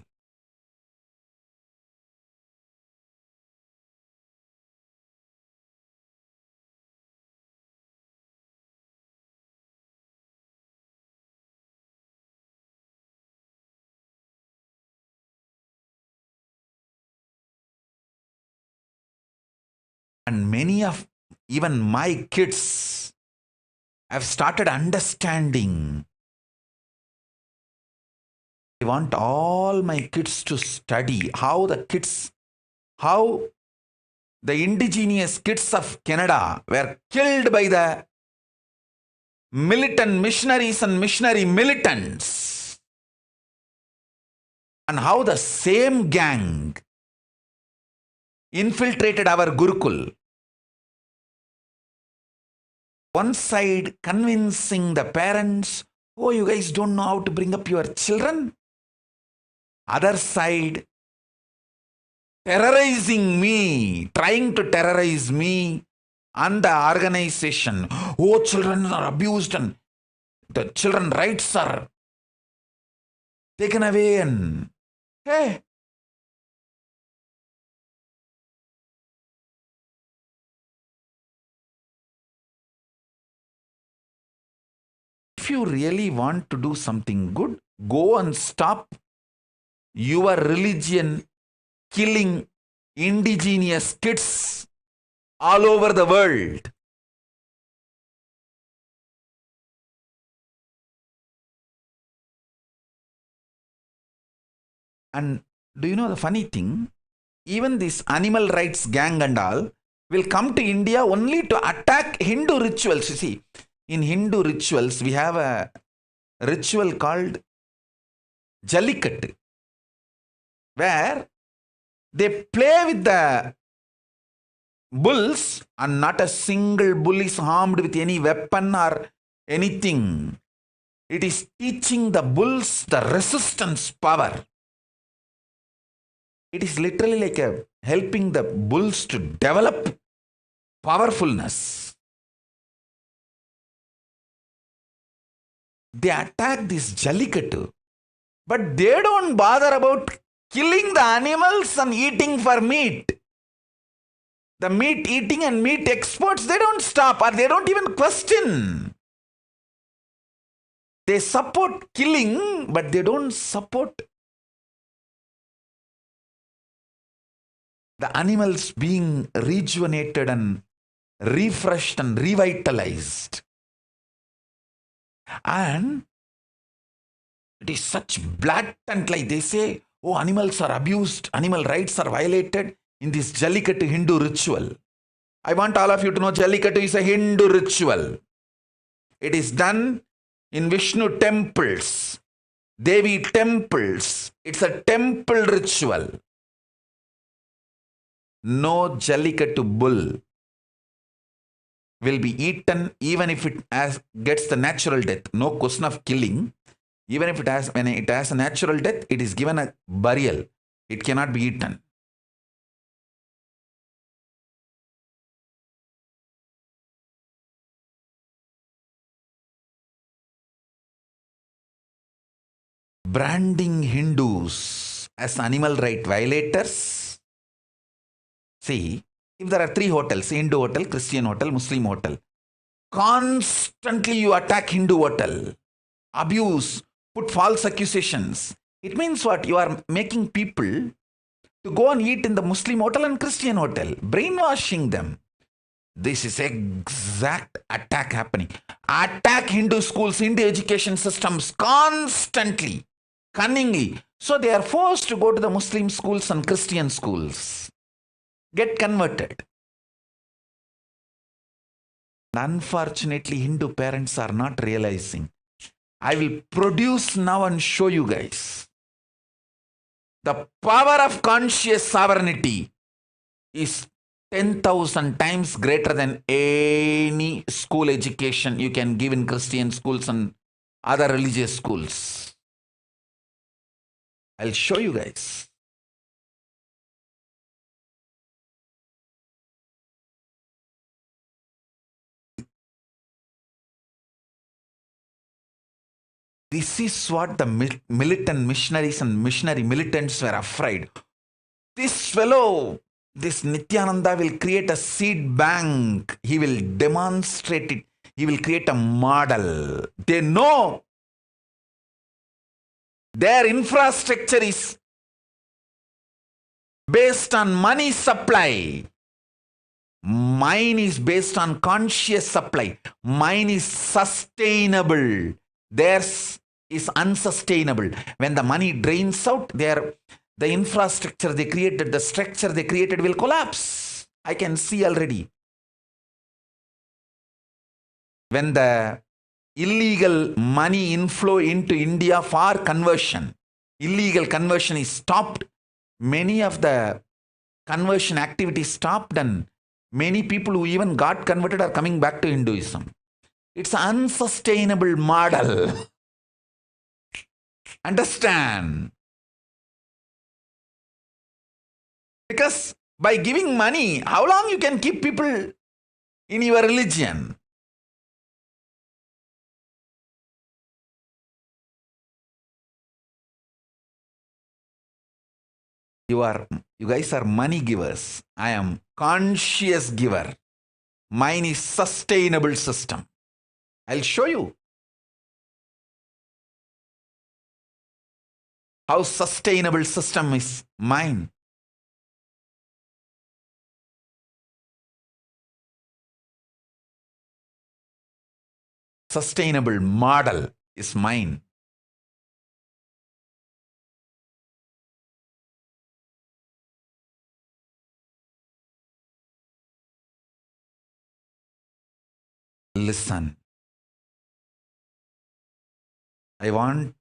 And many of even my kids have started understanding. I want all my kids to study how the indigenous kids of Canada were killed by the militant missionaries and missionary militants, and how the same gang infiltrated our Gurukul. One side convincing the parents, oh, you guys don't know how to bring up your children. Other side terrorizing me, trying to terrorize me and the organization. Oh, children are abused and the children rights are taken away, and hey, if you really want to do something good, go and stop your religion killing indigenous kids all over the world. And do you know the funny thing? Even this animal rights gang and all will come to India only to attack Hindu rituals. You see, in Hindu rituals, we have a ritual called Jallikattu, where they play with the bulls and not a single bull is harmed with any weapon or anything. It is teaching the bulls the resistance power. It is literally like helping the bulls to develop powerfulness. They attack this Jallikattu, but they don't bother about killing the animals and eating for meat. The meat eating and meat exports, they don't stop, or they don't even question. They support killing, but they don't support the animals being rejuvenated and refreshed and revitalized. And it is such blatant, like they say, oh, animals are abused, animal rights are violated in this Jallikattu Hindu ritual. I want all of you to know Jallikattu is a Hindu ritual. It is done in Vishnu temples. Devi temples. It's a temple ritual. No jallikattu bull will be eaten even if it gets the natural death. No question of killing. Even if when it has a natural death, it is given a burial. It cannot be eaten. Branding Hindus as animal right violators. See, if there are 3 hotels, Hindu hotel, Christian hotel, Muslim hotel, constantly you attack Hindu hotel, abuse, put false accusations. It means what? You are making people to go and eat in the Muslim hotel and Christian hotel, brainwashing them. This is exact attack happening. Attack Hindu schools, Hindu education systems constantly, cunningly. So they are forced to go to the Muslim schools and Christian schools. Get converted. Unfortunately, Hindu parents are not realizing. I will produce now and show you guys. The power of conscious sovereignty is 10,000 times greater than any school education you can give in Christian schools and other religious schools. I'll show you guys. This is what the militant missionaries and missionary militants were afraid. This fellow, this Nithyananda, will create a seed bank. He will demonstrate it. He will create a model. They know their infrastructure is based on money supply. Mine is based on conscious supply. Mine is sustainable. Theirs is unsustainable. When the money drains out, the infrastructure they created, the structure they created will collapse. I can see already. When the illegal money inflow into India for conversion, illegal conversion is stopped, many of the conversion activities stopped, and many people who even got converted are coming back to Hinduism. It's an unsustainable model. Understand? Because by giving money, how long you can keep people in your religion? You guys are money givers. I am conscious giver. Mine is sustainable system. I'll show you how sustainable system is mine. Sustainable model is mine. Listen. I want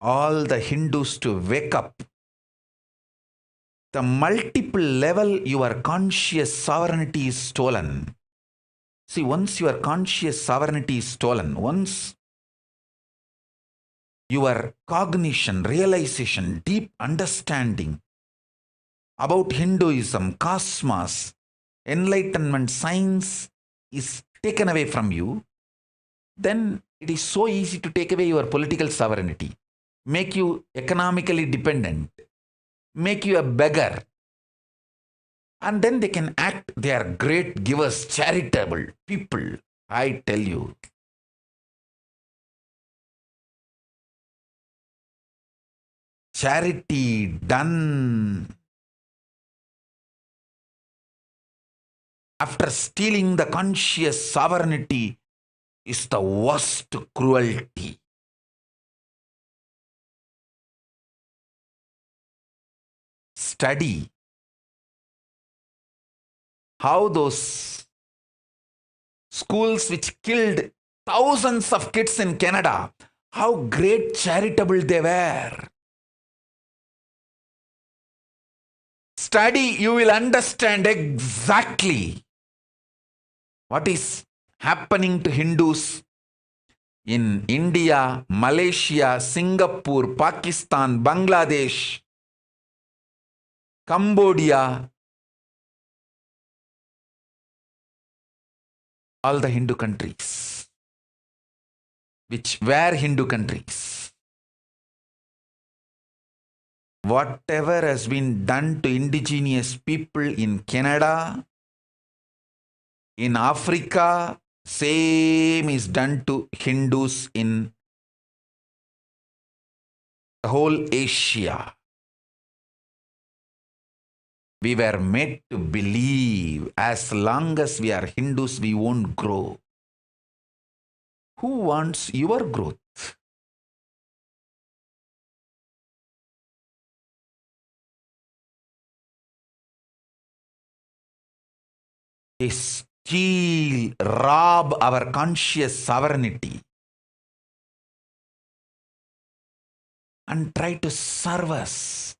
all the Hindus to wake up. The multiple level your conscious sovereignty is stolen. See, once your conscious sovereignty is stolen, once your cognition, realization, deep understanding about Hinduism, cosmos, enlightenment, science is taken away from you, then it is so easy to take away your political sovereignty, make you economically dependent, make you a beggar. And then they can act, they are great givers, charitable people. I tell you. Charity done after stealing the conscious sovereignty is the worst cruelty. Study how those schools which killed thousands of kids in Canada, How great charitable they were. Study, you will understand exactly what is happening to Hindus in India, Malaysia, Singapore, Pakistan, Bangladesh, Cambodia, all the Hindu countries, which were Hindu countries. Whatever has been done to indigenous people in Canada, in Africa, same is done to Hindus in the whole Asia. We were made to believe as long as we are Hindus, we won't grow. Who wants your growth? They steal, rob our conscious sovereignty and try to serve us,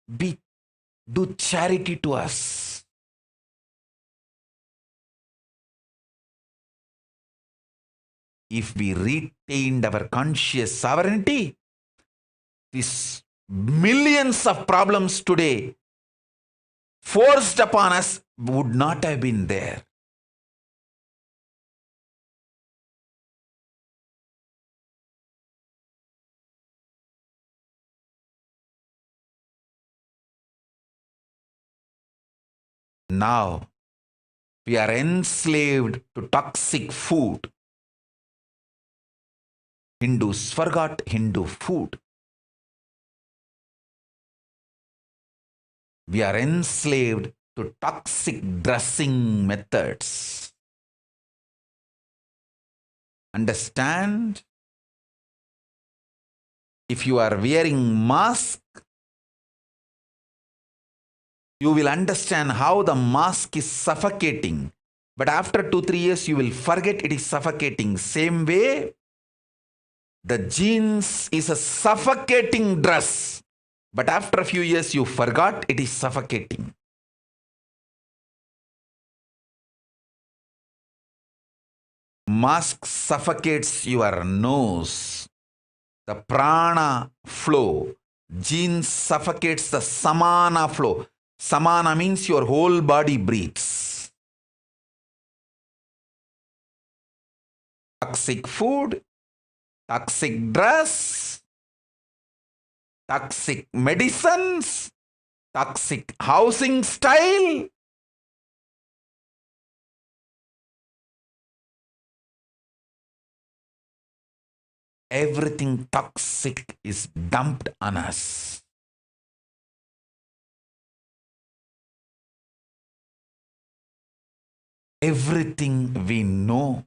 do charity to us. If we retained our conscious sovereignty, these millions of problems today forced upon us would not have been there. Now, we are enslaved to toxic food. Hindus forgot Hindu food. We are enslaved to toxic dressing methods. Understand? If you are wearing mask, you will understand how the mask is suffocating. But after 2-3 years, you will forget it is suffocating. Same way, the jeans is a suffocating dress. But after a few years, you forgot it is suffocating. Mask suffocates your nose, the prana flow. Jeans suffocates the samana flow. Samana means your whole body breathes. Toxic food, toxic dress, toxic medicines, toxic housing style. Everything toxic is dumped on us. Everything we know.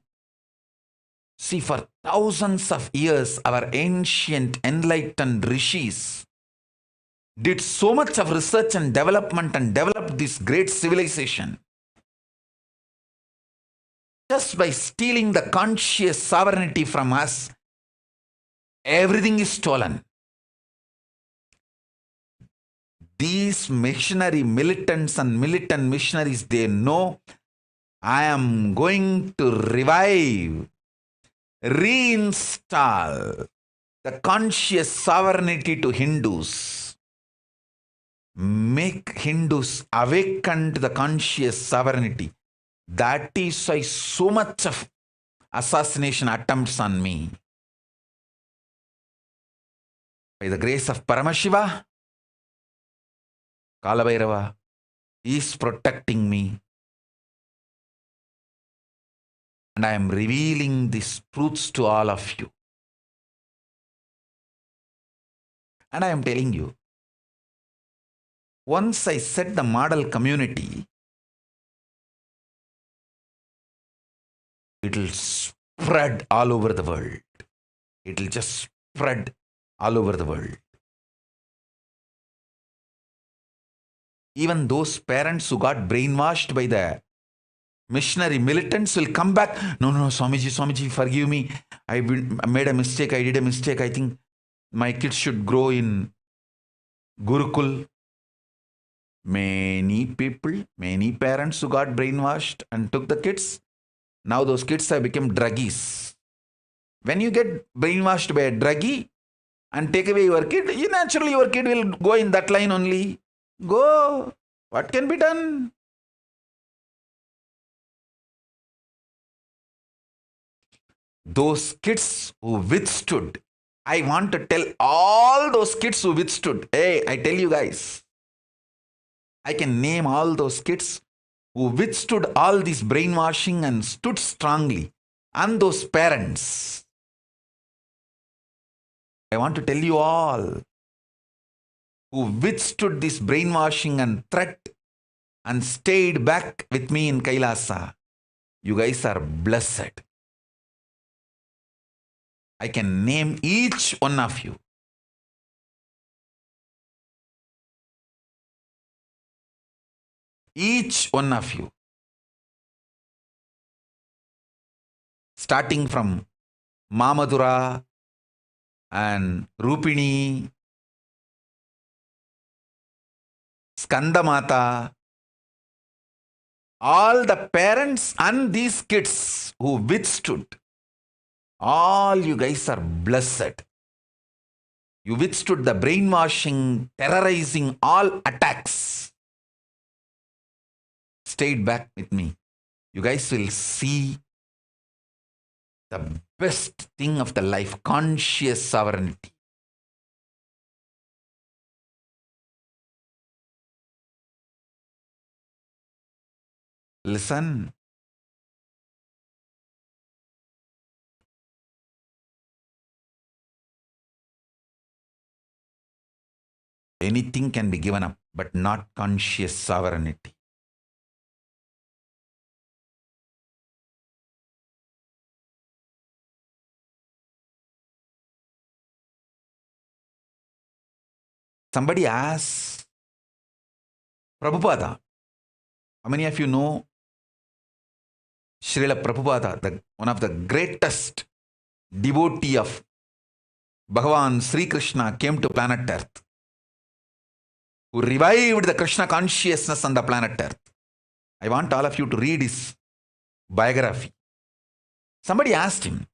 See, for thousands of years, our ancient enlightened rishis did so much of research and development and developed this great civilization. Just by stealing the conscious sovereignty from us, everything is stolen. These missionary militants and militant missionaries, they know I am going to revive, reinstall the conscious sovereignty to Hindus. Make Hindus awaken to the conscious sovereignty. That is why so much of assassination attempts on me. By the grace of Paramashiva, Kalabhairava is protecting me. And I am revealing these truths to all of you. And I am telling you, once I set the model community, it will spread all over the world. It will just spread all over the world. Even those parents who got brainwashed by the missionary militants will come back. No, Swamiji, forgive me. I made a mistake, I did a mistake. I think my kids should grow in Gurukul. Many people, many parents who got brainwashed and took the kids, now those kids have become druggies. When you get brainwashed by a druggie and take away your kid, naturally your kid will go in that line only. Go. What can be done? Those kids who withstood, I want to tell all those kids who withstood, hey, I tell you guys, I can name all those kids who withstood all this brainwashing and stood strongly, and those parents. I want to tell you all who withstood this brainwashing and threat and stayed back with me in Kailasa. You guys are blessed. I can name each one of you. Each one of you. Starting from Mamadura and Rupini, Skandamata, all the parents and these kids who withstood, all you guys are blessed. You withstood the brainwashing, terrorizing, all attacks. Stayed back with me. You guys will see the best thing of the life, conscious sovereignty. Listen. Anything can be given up, but not conscious sovereignty. Somebody asks Prabhupada. How many of you know Srila Prabhupada, one of the greatest devotee of Bhagavan Sri Krishna, came to planet Earth, who revived the Krishna consciousness on the planet Earth. I want all of you to read his biography. Somebody asked him,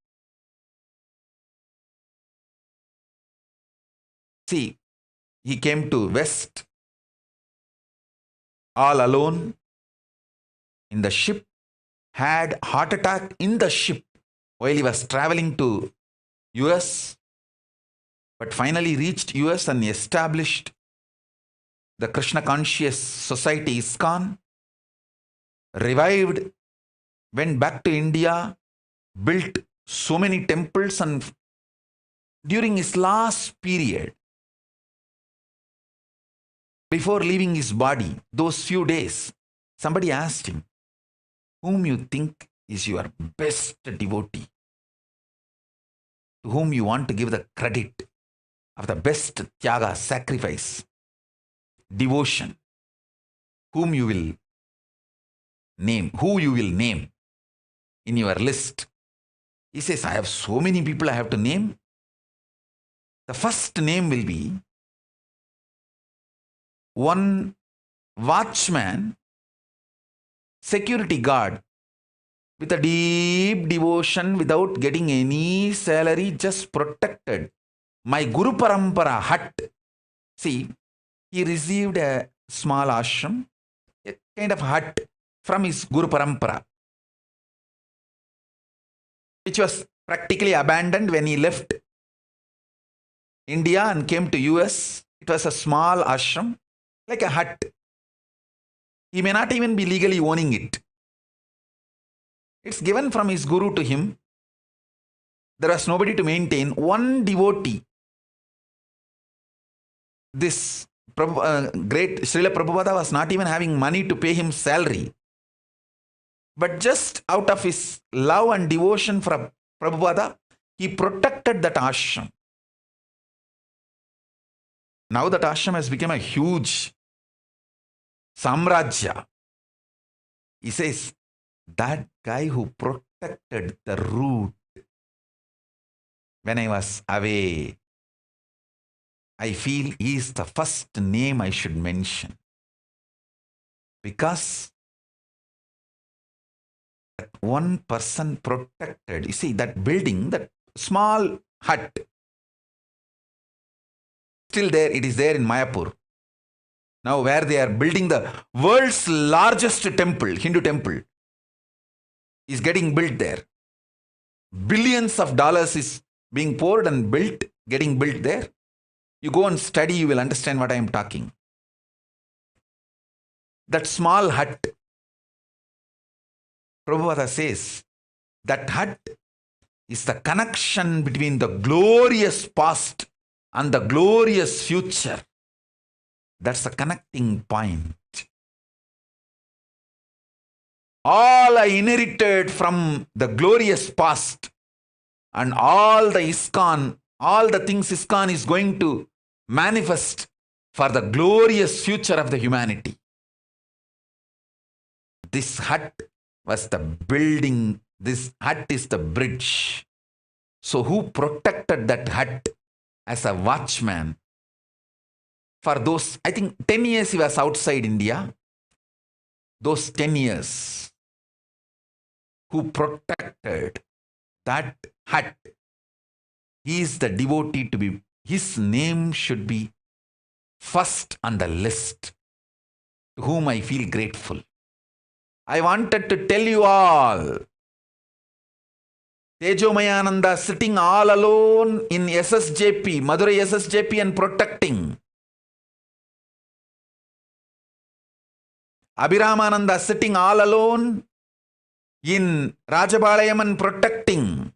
see, he came to West all alone in the ship, had heart attack in the ship while he was traveling to US, but finally reached US and established the Krishna Conscious Society ISKCON, revived, went back to India, built so many temples, and during his last period, before leaving his body, those few days, somebody asked him, whom you think is your best devotee, to whom you want to give the credit of the best tyaga, sacrifice, devotion, whom you will name, who you will name in your list. He says, I have so many people I have to name. The first name will be one watchman, security guard, with a deep devotion, without getting any salary, just protected my Guru Parampara hut. See, he received a small ashram, a kind of hut from his Guru Parampara, which was practically abandoned when he left India and came to US. It was a small ashram, like a hut. He may not even be legally owning it. It's given from his guru to him. There was nobody to maintain. One devotee, this great Srila Prabhupada, was not even having money to pay him salary. But just out of his love and devotion for Prabhupada, he protected that ashram. Now that ashram has become a huge samrajya. He says, that guy who protected the root when I was away, I feel he is the first name I should mention. Because that one person protected, you see, that building, that small hut, still there, it is there in Mayapur. Now, where they are building the world's largest temple, Hindu temple, is getting built there. Billions of dollars is being poured and built, getting built there. You go and study, you will understand what I am talking. That small hut, Prabhupada says, that hut is the connection between the glorious past and the glorious future. That's the connecting point. All I inherited from the glorious past and all the ISKCON, all the things ISKCON is going to manifest for the glorious future of the humanity. This hut was the building, this hut is the bridge. So who protected that hut as a watchman? For those, I think 10 years he was outside India. Those 10 years, who protected that hut, he is the devotee to be, his name should be first on the list, to whom I feel grateful. I wanted to tell you all, Tejomayananda sitting all alone in SSJP, Madurai SSJP, and protecting. Abhiramananda sitting all alone in Rajabalayam and protecting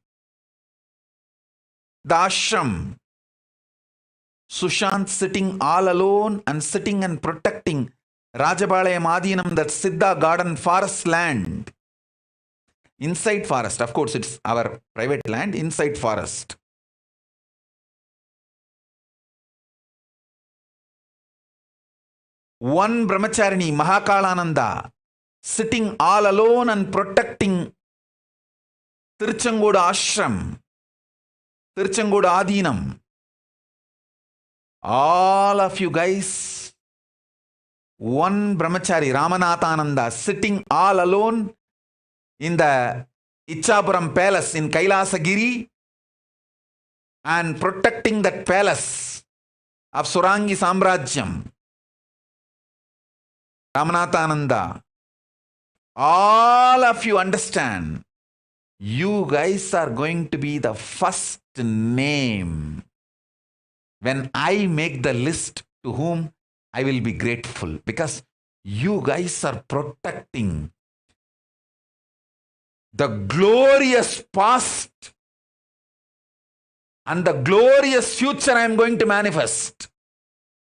the ashram. Sushant sitting all alone and sitting and protecting Rajabalayam Adinam, that Siddha garden forest land. Inside forest, of course it's our private land, inside forest. One brahmacharini, Mahakalananda, sitting all alone and protecting Tiruchengodu ashram, Tiruchengodu Adinam. All of you guys, one brahmachari, Ramanathananda, sitting all alone in the Ichapuram palace in Kailasa Giri and protecting that palace of Surangi Samrajyam. Ramanathananda, all of you understand, you guys are going to be the first name when I make the list to whom I will be grateful, because you guys are protecting the glorious past and the glorious future I am going to manifest.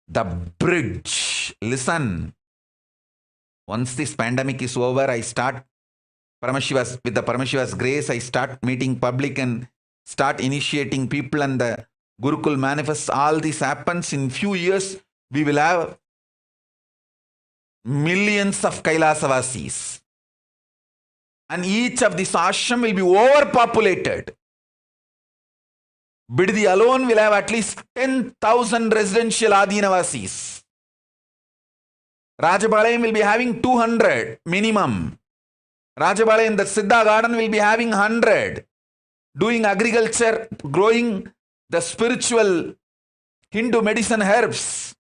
The bridge. Listen. Once this pandemic is over, I start with the Paramashiva's grace, I start meeting public and start initiating people, and the Gurukul manifests. All this happens in few years. We will have millions of Kailasavasis. And each of these ashram will be overpopulated. Biddi alone will have at least 10,000 residential Adinavasis. Rajabalayam will be having 200 minimum. Rajabalayam, the Siddha garden, will be having 100. Doing agriculture, growing the spiritual Hindu medicine herbs.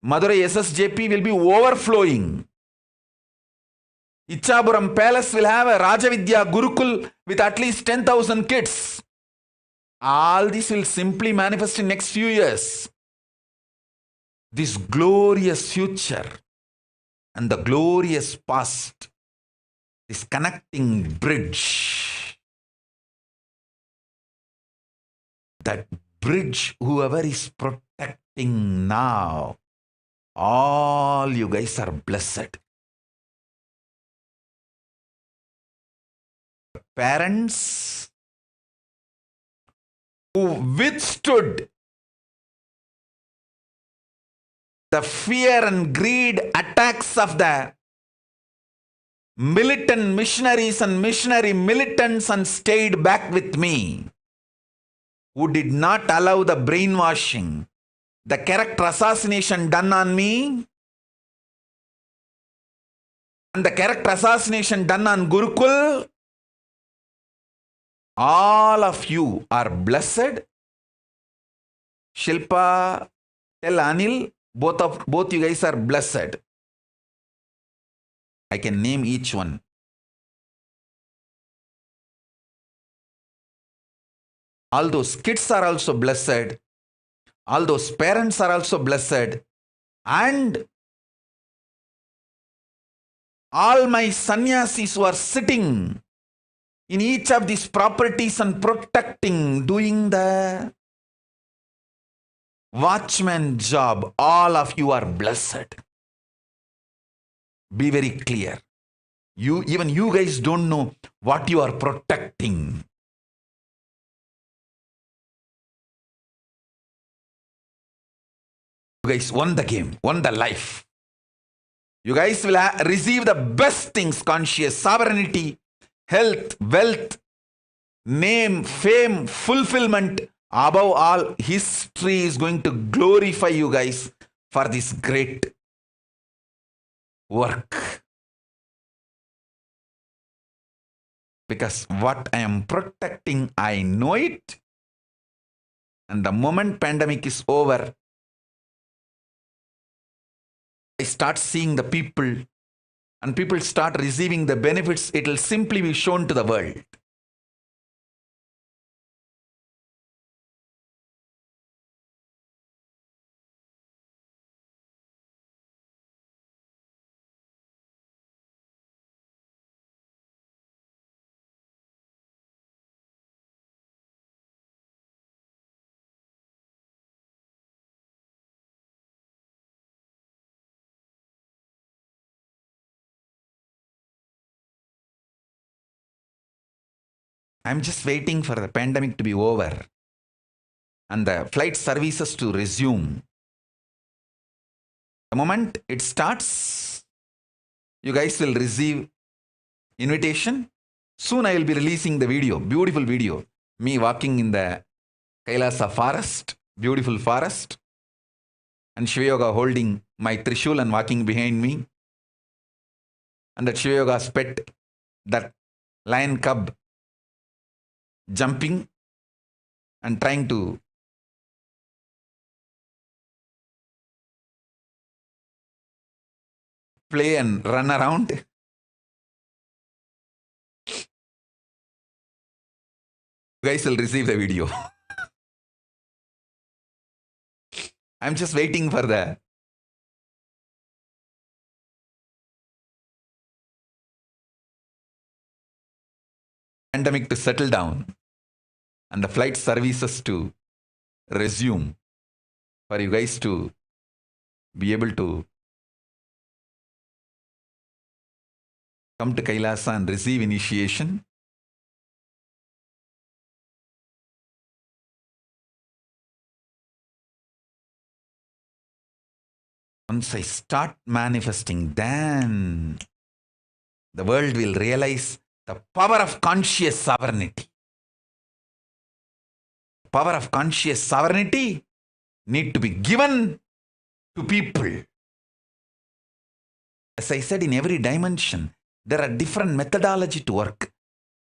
Madurai SSJP will be overflowing. Ichapuram Palace will have a Rajavidya Gurukul with at least 10,000 kids. All this will simply manifest in next few years. This glorious future and the glorious past, this connecting bridge. That bridge, whoever is protecting now, all you guys are blessed. Parents who withstood the fear and greed attacks of the militant missionaries and missionary militants and stayed back with me, who did not allow the brainwashing, the character assassination done on me, and the character assassination done on Gurukul. All of you are blessed. Shilpa, tell Anil, both you guys are blessed. I can name each one. All those kids are also blessed. All those parents are also blessed. And all my sannyasis who are sitting in each of these properties and protecting, doing the watchman job, all of you are blessed. Be very clear. Even you guys don't know what you are protecting. You guys won the game, won the life. You guys will receive the best things: conscious sovereignty, health, wealth, name, fame, fulfillment. Above all, history is going to glorify you guys for this great work. Because what I am protecting, I know it. And the moment pandemic is over, I start seeing the people and people start receiving the benefits. It will simply be shown to the world. I'm just waiting for the pandemic to be over and the flight services to resume. The moment it starts, you guys will receive invitation. Soon I will be releasing the video, beautiful video. Me walking in the Kailasa forest, beautiful forest. And Shiva Yoga holding my Trishul and walking behind me. And that Shiva Yoga's pet, that lion cub, jumping and trying to play and run around. You guys will receive the video. I'm just waiting for the pandemic to settle down and the flight services to resume for you guys to be able to come to Kailasa and receive initiation. Once I start manifesting, then the world will realize the power of conscious sovereignty. Power of conscious sovereignty need to be given to people. As I said, in every dimension, there are different methodology to work.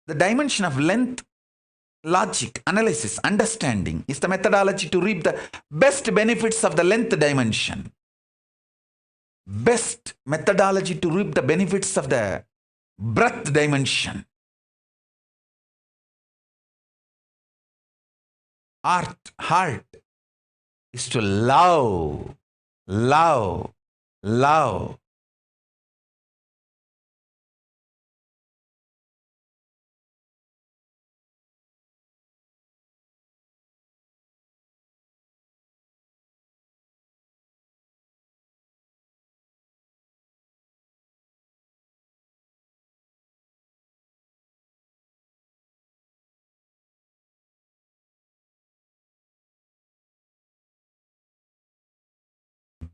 The dimension of length, logic, analysis, understanding is the methodology to reap the best benefits of the length dimension. Best methodology to reap the benefits of the breadth dimension. Heart is to love, love, love.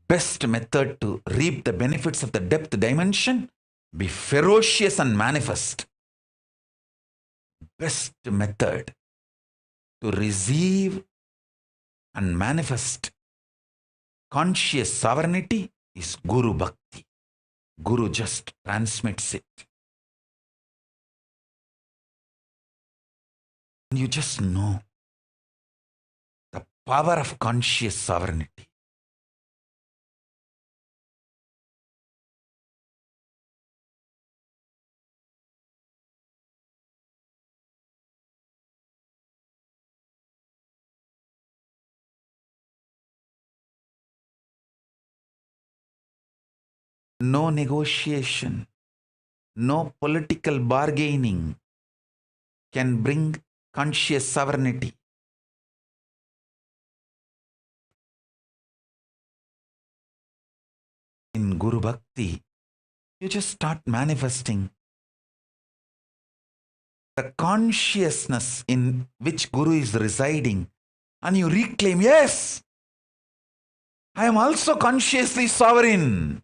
Best method to reap the benefits of the depth dimension Be ferocious and manifest. Best method to receive and manifest conscious sovereignty is Guru Bhakti. Guru just transmits it. You just know the power of conscious sovereignty. No negotiation, no political bargaining can bring conscious sovereignty. In Guru Bhakti, you just start manifesting the consciousness in which Guru is residing, and you reclaim, yes, I am also consciously sovereign.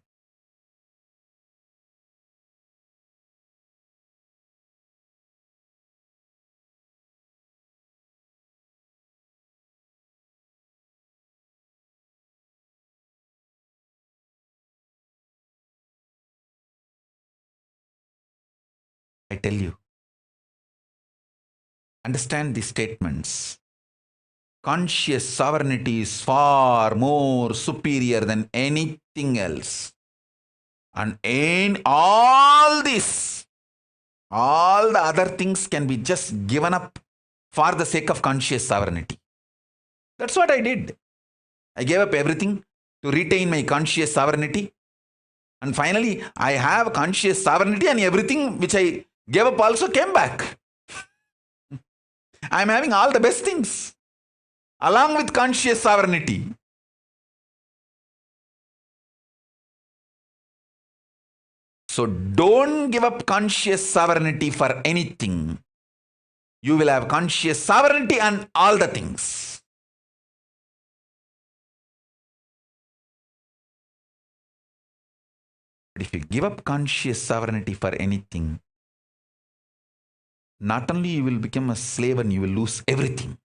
I tell you, understand these statements. Conscious sovereignty is far more superior than anything else. And in all this, all the other things can be just given up for the sake of conscious sovereignty. That's what I did. I gave up everything to retain my conscious sovereignty. And finally, I have conscious sovereignty, and everything which I gave up also came back. I'm having all the best things along with conscious sovereignty. So don't give up conscious sovereignty for anything. You will have conscious sovereignty and all the things. But if you give up conscious sovereignty for anything, not only you will become a slave and you will lose everything.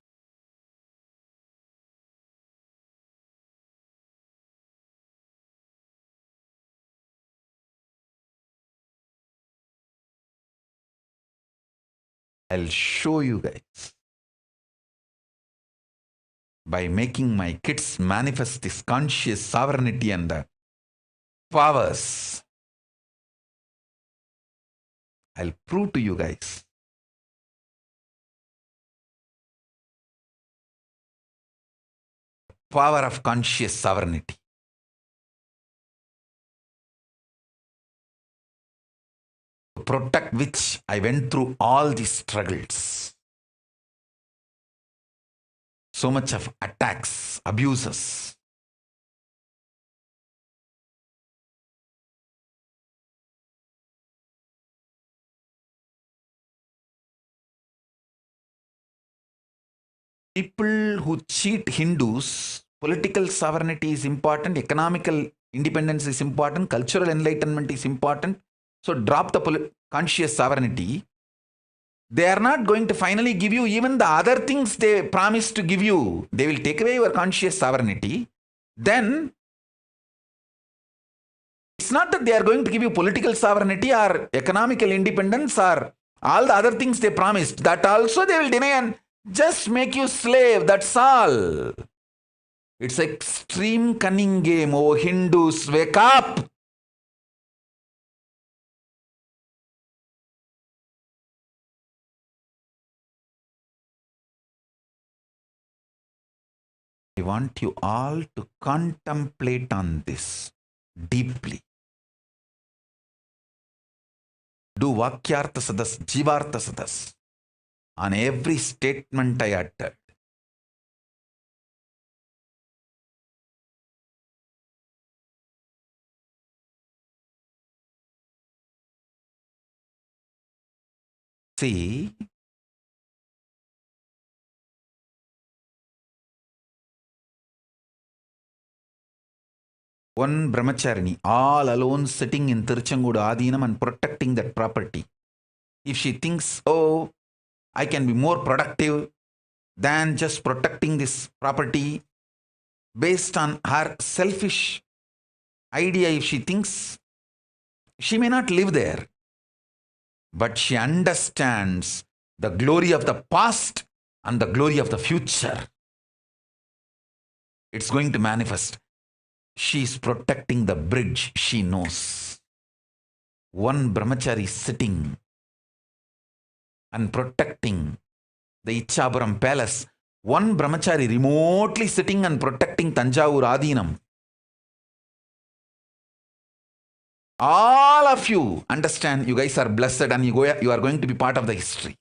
I'll show you guys by making my kids manifest this conscious sovereignty and the powers. I'll prove to you guys. Power of conscious sovereignty. To protect which I went through all these struggles. So much of attacks, abuses. People who cheat Hindus, political sovereignty is important, economical independence is important, cultural enlightenment is important. So drop the conscious sovereignty. They are not going to finally give you even the other things they promised to give you. They will take away your conscious sovereignty. Then it's not that they are going to give you political sovereignty or economical independence or all the other things they promised. That also they will deny and just make you slave. That's all. It's extreme cunning game. Oh, Hindus, wake up. I want you all to contemplate on this deeply. Do Vakyartha Sadas, Jivartha Sadas on every statement I uttered. See, One brahmacharini, all alone sitting in Tiruchengodu Adinam and protecting that property. If she thinks, oh, I can be more productive than just protecting this property based on her selfish idea, if she thinks, she may not live there. But she understands the glory of the past and the glory of the future. It's going to manifest. She's protecting the bridge she knows. One brahmachari sitting and protecting the Ichapuram palace. One brahmachari remotely sitting and protecting Tanjavur Adinam. All of you understand, you guys are blessed and you are going to be part of the history.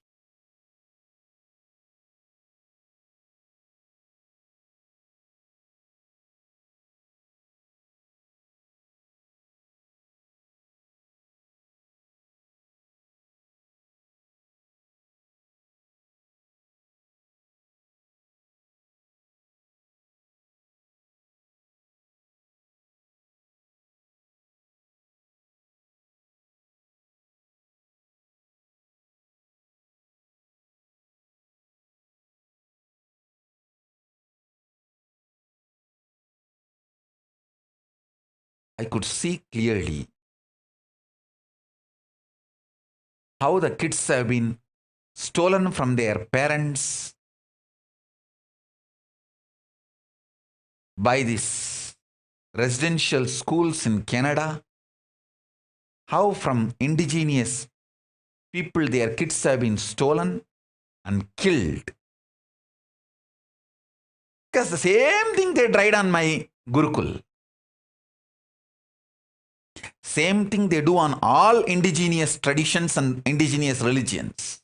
I could see clearly how the kids have been stolen from their parents by these residential schools in Canada. How from indigenous people their kids have been stolen and killed. Because the same thing they tried on my Gurukul. Same thing they do on all indigenous traditions and indigenous religions.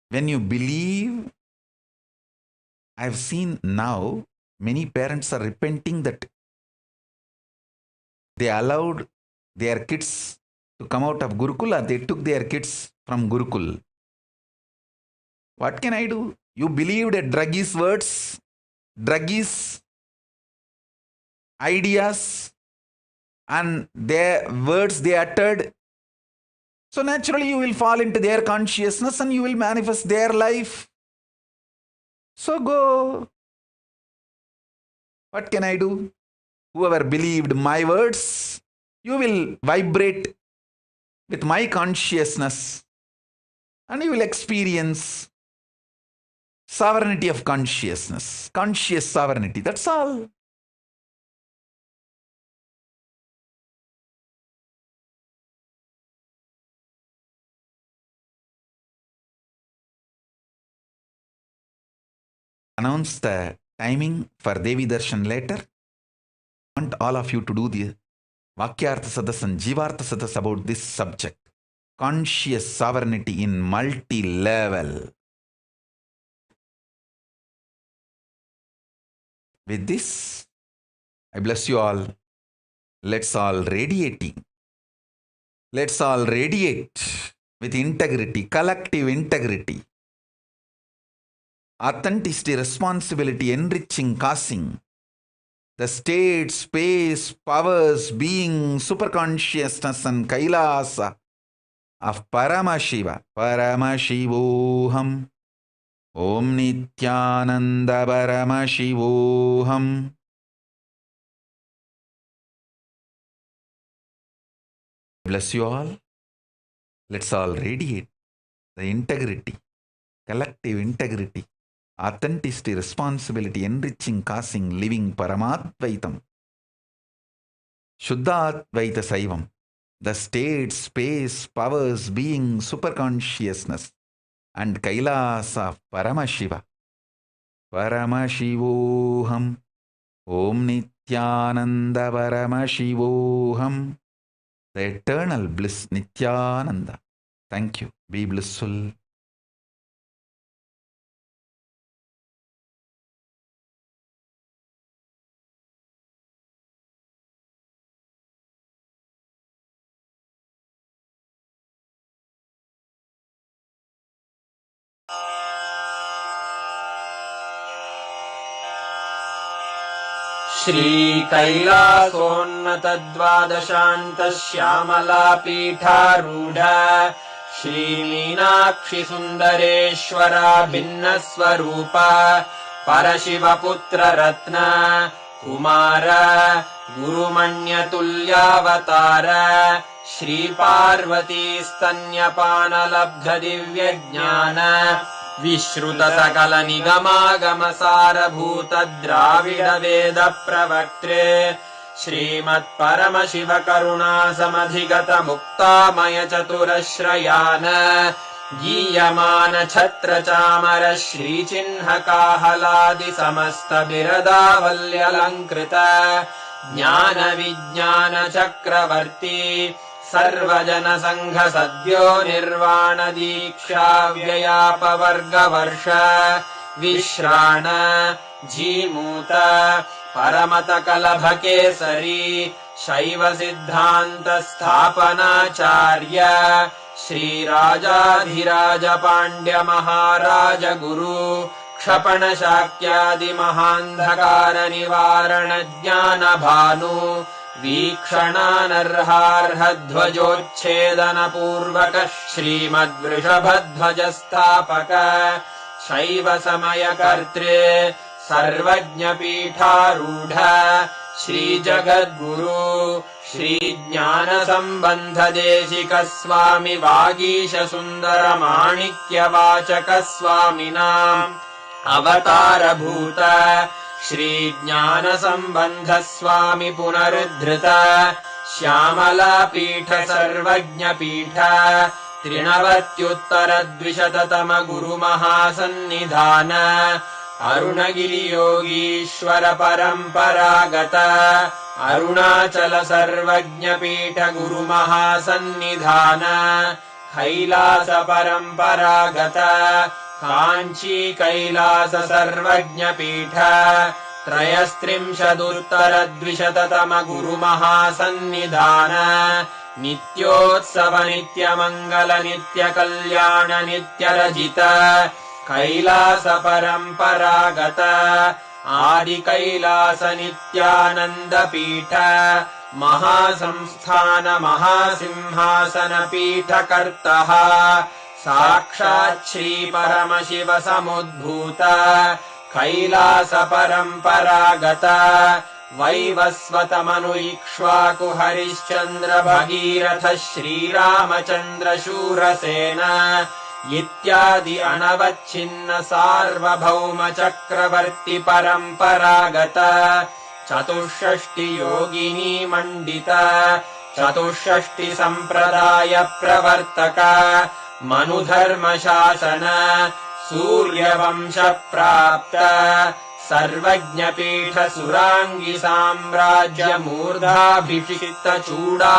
When you believe, I've seen now many parents are repenting that they allowed their kids to come out of Gurukul, or they took their kids from Gurukul. What can I do? You believed a druggist words, druggist ideas, and their words they uttered. So naturally you will fall into their consciousness and you will manifest their life. So go. What can I do? Whoever believed my words, you will vibrate with my consciousness and you will experience sovereignty of consciousness, conscious sovereignty. That's all. Announce the timing for Devi Darshan later. I want all of you to do the Vakyartha Sadas and Jivartha Sadas about this subject. Conscious sovereignty in multi-level. With this, I bless you all. Let's all radiating. Let's all radiate with integrity, collective integrity, authenticity, responsibility, enriching, causing. The state, space, powers, being, superconsciousness and Kailasa of Paramashiva. Paramashivoham. Om Nithyananda Paramashivoham. Bless you all. Let's all radiate the integrity, collective integrity, authenticity, responsibility, enriching, causing, living Paramadvaitam. Shuddhadvaita Saivam. The state, space, powers, being, superconsciousness and Kailasa of Paramashiva. Paramashivoham. Om Nithyananda Paramashivoham. The eternal bliss Nithyananda. Thank you. Be blissful. श्रीकैलासोन्नतद्वादशान्तश्यामलापीठारूढ श्रीमीनाक्षि सुन्दरेश्वरा भिन्नस्वरूप परशिवपुत्ररत्न Kumar गुरुमण्यतुल्यावतार श्रीपार्वतीस्तन्यपानलब्धदिव्यज्ञान विश्रुतसकलनिगमागमसारभूत द्राविडवेदप्रवक्त्रे श्रीमत्परमशिवकरुणासमधिगतमुक्तामयचतुरश्रयान् गीयमान छत्रचामर श्रीचिह्नकाहलादिसमस्तबिरदावल्यलङ्कृत ज्ञानविज्ञानचक्रवर्ती सर्वजनसङ्घ सद्यो निर्वाणदीक्षा व्ययापवर्गवर्ष विश्राण जीमूत परमतकलभकेसरी शैवसिद्धान्तस्थापनाचार्य श्रीराजाधिराज पाण्ड्यमहाराज गुरु क्षपणशाक्यादिमहान्धकारनिवारणज्ञानभानु वीक्षणानर्हार्हध्वजोच्छेदनपूर्वक श्रीमद्वृषभध्वजस्थापक शैवसमयकर्त्रे सर्वज्ञपीठारूढ श्रीजगद्गुरु श्रीज्ञानसम्बन्धदेशिकस्वामि वागीशसुन्दरमाणिक्यवाचकस्वामिनाम् अवतारभूत श्रीज्ञानसम्बन्धस्वामि पुनरुद्धृत श्यामलापीठ सर्वज्ञपीठ त्रिनवत्युत्तरद्विशततम गुरुमहासन्निधान अरुणगिरियोगीश्वर परम्परागत अरुणाचल सर्वज्ञपीठ गुरुमहासन्निधान कैलास परम्परागत काञ्ची कैलास सर्वज्ञपीठ त्रयस्त्रिंशदुत्तरद्विशततम गुरुमहासन्निधान नित्योत्सव नित्यमङ्गल नित्यकल्याण नित्यरजित कैलास परम्परागत आदिकैलास नित्यानन्दपीठ महासंस्थान महासिंहासन पीठकर्तः साक्षात् श्री परमशिव समुद्भूत कैलास परम्परागत वैवस्वतमनु इक्ष्वाकु हरिश्चन्द्र भगीरथ श्रीरामचन्द्र शूरसेन इत्यादि अनवच्छिन्न सार्वभौम चक्रवर्ति परम्परागत चतुष्षष्टि योगिनी मण्डित चतुष्षष्टि सम्प्रदाय प्रवर्तक मनुधर्मशासन सूर्यवंश प्राप्त सर्वज्ञपीठ सुराङ्गी साम्राज्य मूर्धाभिषिक्त चूडा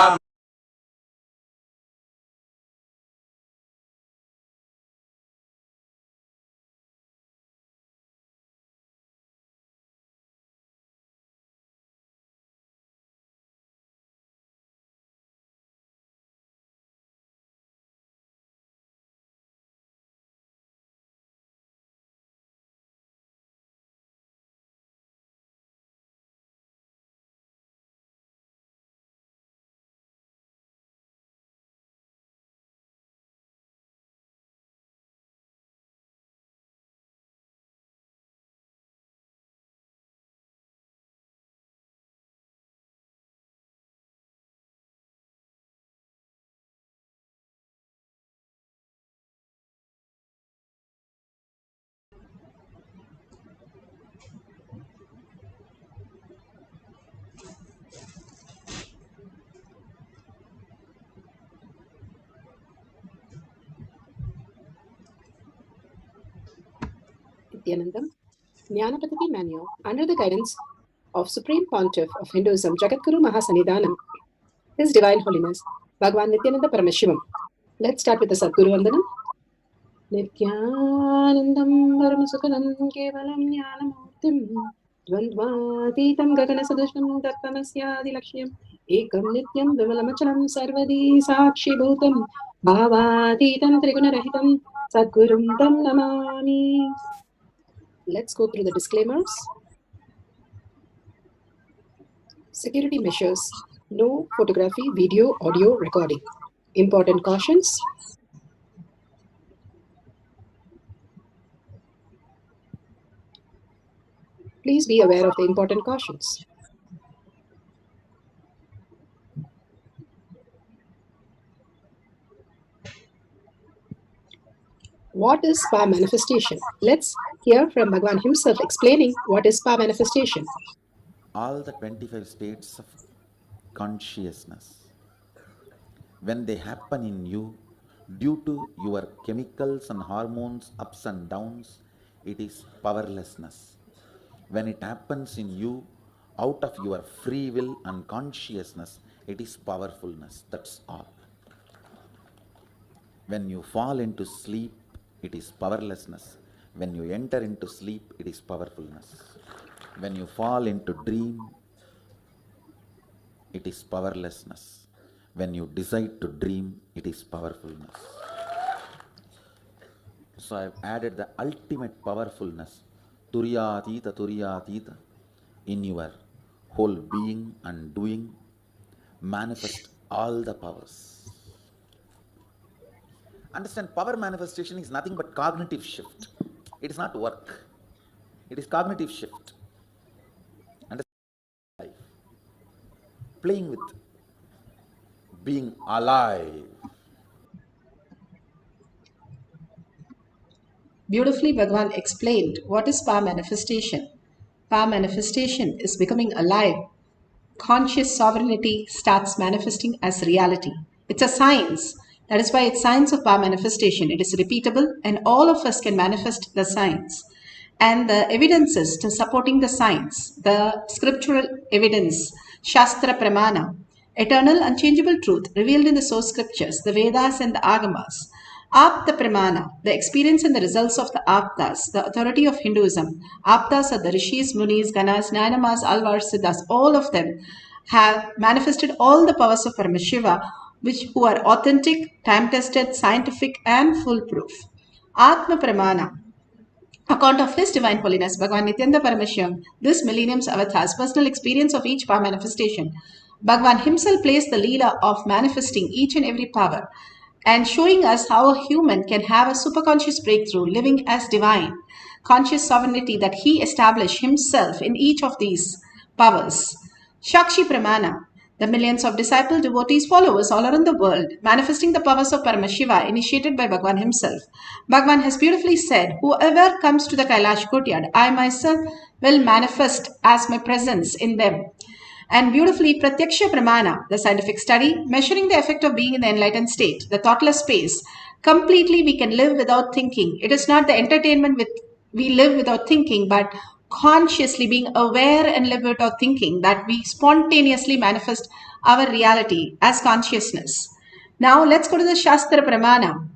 Nithyanandam, Jnanapatati Manual, under the guidance of Supreme Pontiff of Hinduism, Jagadguru Mahasannidhanam, His Divine Holiness, Bhagavan Nithyananda Paramashivam. Let's start with the Sadguru Vandanam. Nithyanandam Paramasukanam Kevalam Jnanamurtim Dvandvatitam Gaganasadusham Dattamasyadi Lakshyam Ekam Nityam Vimalamachalam Sarvadi Sakshi Bhutam Bhavatitam Trigunarahitam Sadgurum Tam Namami. Let's go through the disclaimers. Security measures. No photography, video, audio recording. Important cautions. Please be aware of the important cautions. What is spa manifestation? Let's hear from Bhagwan himself explaining what is spa manifestation. All the 25 states of consciousness, when they happen in you, due to your chemicals and hormones ups and downs, it is powerlessness. When it happens in you, out of your free will and consciousness, it is powerfulness. That's all. When you fall into sleep, it is powerlessness. When you enter into sleep, it is powerfulness. When you fall into dream, it is powerlessness. When you decide to dream, it is powerfulness. So I have added the ultimate powerfulness, Turiyatita, in your whole being and doing, manifest all the powers. Understand, power manifestation is nothing but cognitive shift. It is not work. It is cognitive shift. Understand? Life. Playing with being alive. Beautifully, Bhagwan explained what is power manifestation. Power manifestation is becoming alive. Conscious sovereignty starts manifesting as reality. It's a science. That is why it's science of power manifestation. It is repeatable and all of us can manifest the science. And the evidences to supporting the science, the scriptural evidence, Shastra Pramana, eternal unchangeable truth revealed in the source scriptures, the Vedas and the Agamas, Apta Pramana, the experience and the results of the Aptas, the authority of Hinduism. Aptas are the Rishis, Munis, Ganas, Nayanamas, Alvars, Siddhas, all of them have manifested all the powers of Paramashiva, who are authentic, time-tested, scientific and foolproof. Atma Pramana, account of His Divine Holiness, Bhagwan Nithyananda Paramashivam, this millennium's avatar's personal experience of each power manifestation. Bhagwan himself plays the leela of manifesting each and every power and showing us how a human can have a superconscious breakthrough living as divine, conscious sovereignty that he established himself in each of these powers. Shakshi Pramana, the millions of disciple devotees followers all around the world, manifesting the powers of Paramashiva initiated by Bhagwan himself. Bhagwan has beautifully said, whoever comes to the Kailash courtyard, I myself will manifest as my presence in them. And beautifully, Pratyaksha Pramana, the scientific study, measuring the effect of being in the enlightened state, the thoughtless space. Completely we can live without thinking. It is not the entertainment we live without thinking, but consciously being aware and live without thinking, that we spontaneously manifest our reality as consciousness. Now let's go to the Shastra Pramana.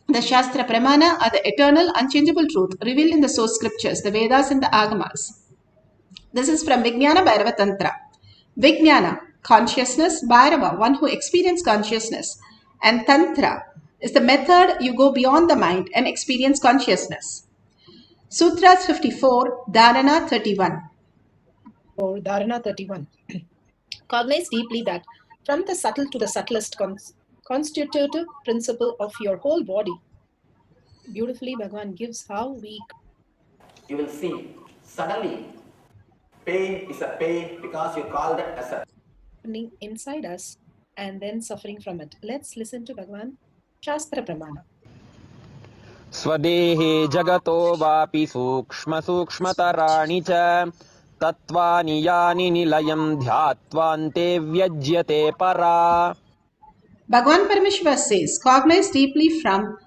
The Shastra Pramana are the eternal, unchangeable truth revealed in the source scriptures, the Vedas and the Agamas. This is from Vijnana Bhairava Tantra. Vijnana, consciousness, Bhairava, one who experiences consciousness, and Tantra is the method you go beyond the mind and experience consciousness. Sutras 54, Dharana 31. Or Dharana 31. Cognize deeply that from the subtle to the subtlest constitutive principle of your whole body. Beautifully, Bhagwan gives how we... You will see, suddenly, pain is a pain because you call that as a inside us and then suffering from it. Let's listen to Bhagwan Shastra Pramana. स्वदेहे जगतो वापि सूक्ष्म सूक्ष्मतराणि च तत्त्वानि यानि निलयं ध्यात्वान्ते व्यज्यते परा. Bhagwan Paramashiva says, cognize deeply from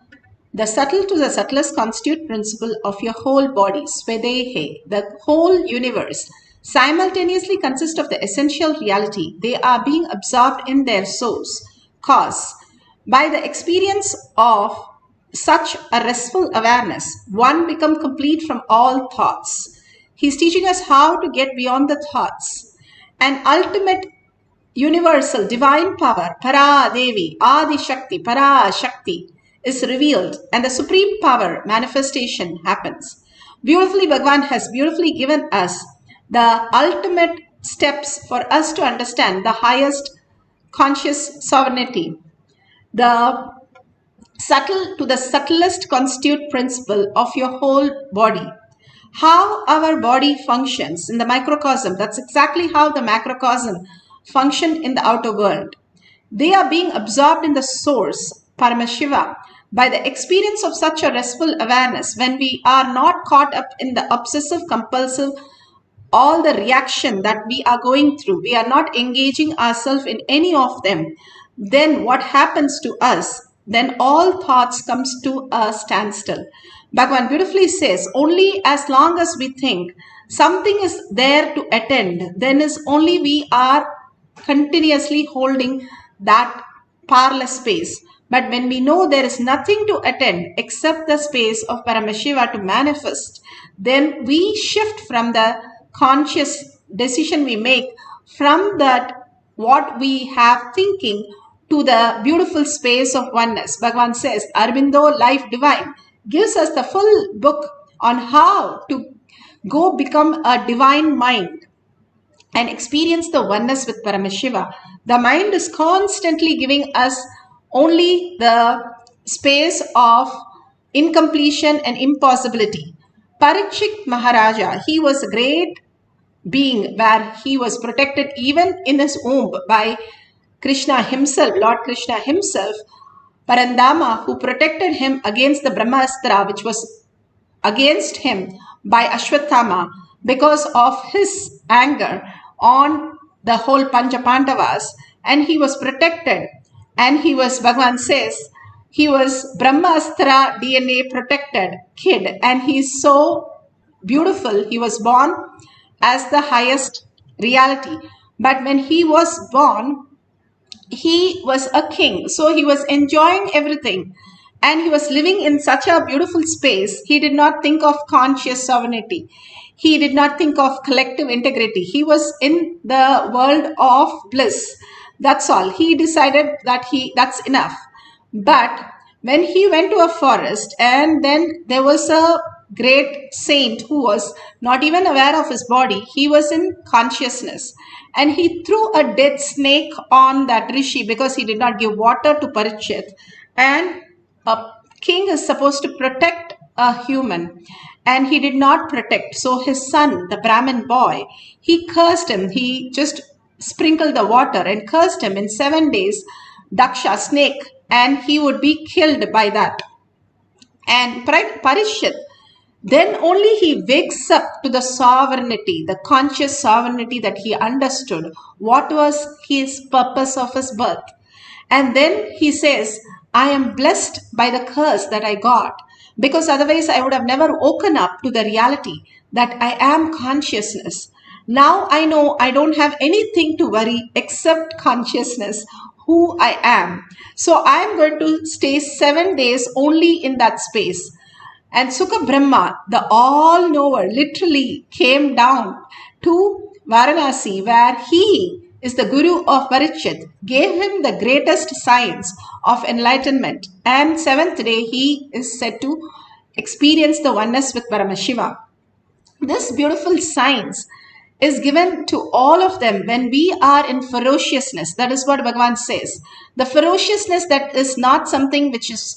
the subtle to the subtlest constitute principle of your whole body, Swadehe, the whole universe, simultaneously consists of the essential reality. They are being absorbed in their source, cause. By the experience of such a restful awareness, one becomes complete from all thoughts. He is teaching us how to get beyond the thoughts. An ultimate universal divine power, Para Devi, Adi Shakti, Parashakti, is revealed and the supreme power manifestation happens. Beautifully, Bhagwan has beautifully given us the ultimate steps for us to understand the highest conscious sovereignty, the the subtlest constitute principle of your whole body. How our body functions in the microcosm, that's exactly how the macrocosm function in the outer world. They are being absorbed in the source, Paramashiva, by the experience of such a restful awareness when we are not caught up in the obsessive compulsive all the reaction that we are going through, we are not engaging ourselves in any of them, then what happens to us? Then all thoughts comes to a standstill. Bhagavan beautifully says, only as long as we think something is there to attend, then is only we are continuously holding that parlous space. But when we know there is nothing to attend except the space of Paramashiva to manifest, then we shift from the conscious decision we make from that what we have thinking to the beautiful space of oneness. Bhagavan says, Aurobindo Life Divine gives us the full book on how to go become a divine mind and experience the oneness with Paramashiva. The mind is constantly giving us only the space of incompletion and impossibility. Parashakti Maharaja, he was a great being where he was protected even in his womb by Krishna himself, Lord Krishna himself, Parandama, who protected him against the Brahmastra, which was against him by Ashwatthama because of his anger on the whole Pancha Pandavas, and he was protected. And he was, Bhagavan says, he was Brahmastra DNA protected kid, and he's so beautiful. He was born as the highest reality. But when he was born, he was a king, so he was enjoying everything and he was living in such a beautiful space. He did not think of conscious sovereignty, he did not think of collective integrity. He was in the world of bliss, that's all. He decided that that's enough. But when he went to a forest, and then there was a great saint who was not even aware of his body, he was in consciousness, and he threw a dead snake on that rishi because he did not give water to Parikshit. And a king is supposed to protect a human, and he did not protect. So his son, the Brahmin boy, he cursed him. He just sprinkled the water and cursed him in 7 days, Daksha, snake, and he would be killed by that. And Parishit, then only he wakes up to the sovereignty, the conscious sovereignty that he understood, what was his purpose of his birth. And then he says, I am blessed by the curse that I got, because otherwise I would have never woken up to the reality that I am consciousness. Now I know I don't have anything to worry except consciousness, who I am. So I am going to stay 7 days only in that space. And Sukha Brahma, the all-knower, literally came down to Varanasi, where he is the guru of Parikshit, gave him the greatest science of enlightenment. And 7th day, he is said to experience the oneness with Paramashiva. This beautiful science is given to all of them when we are in ferociousness. That is what Bhagavan says. The ferociousness that is not something which is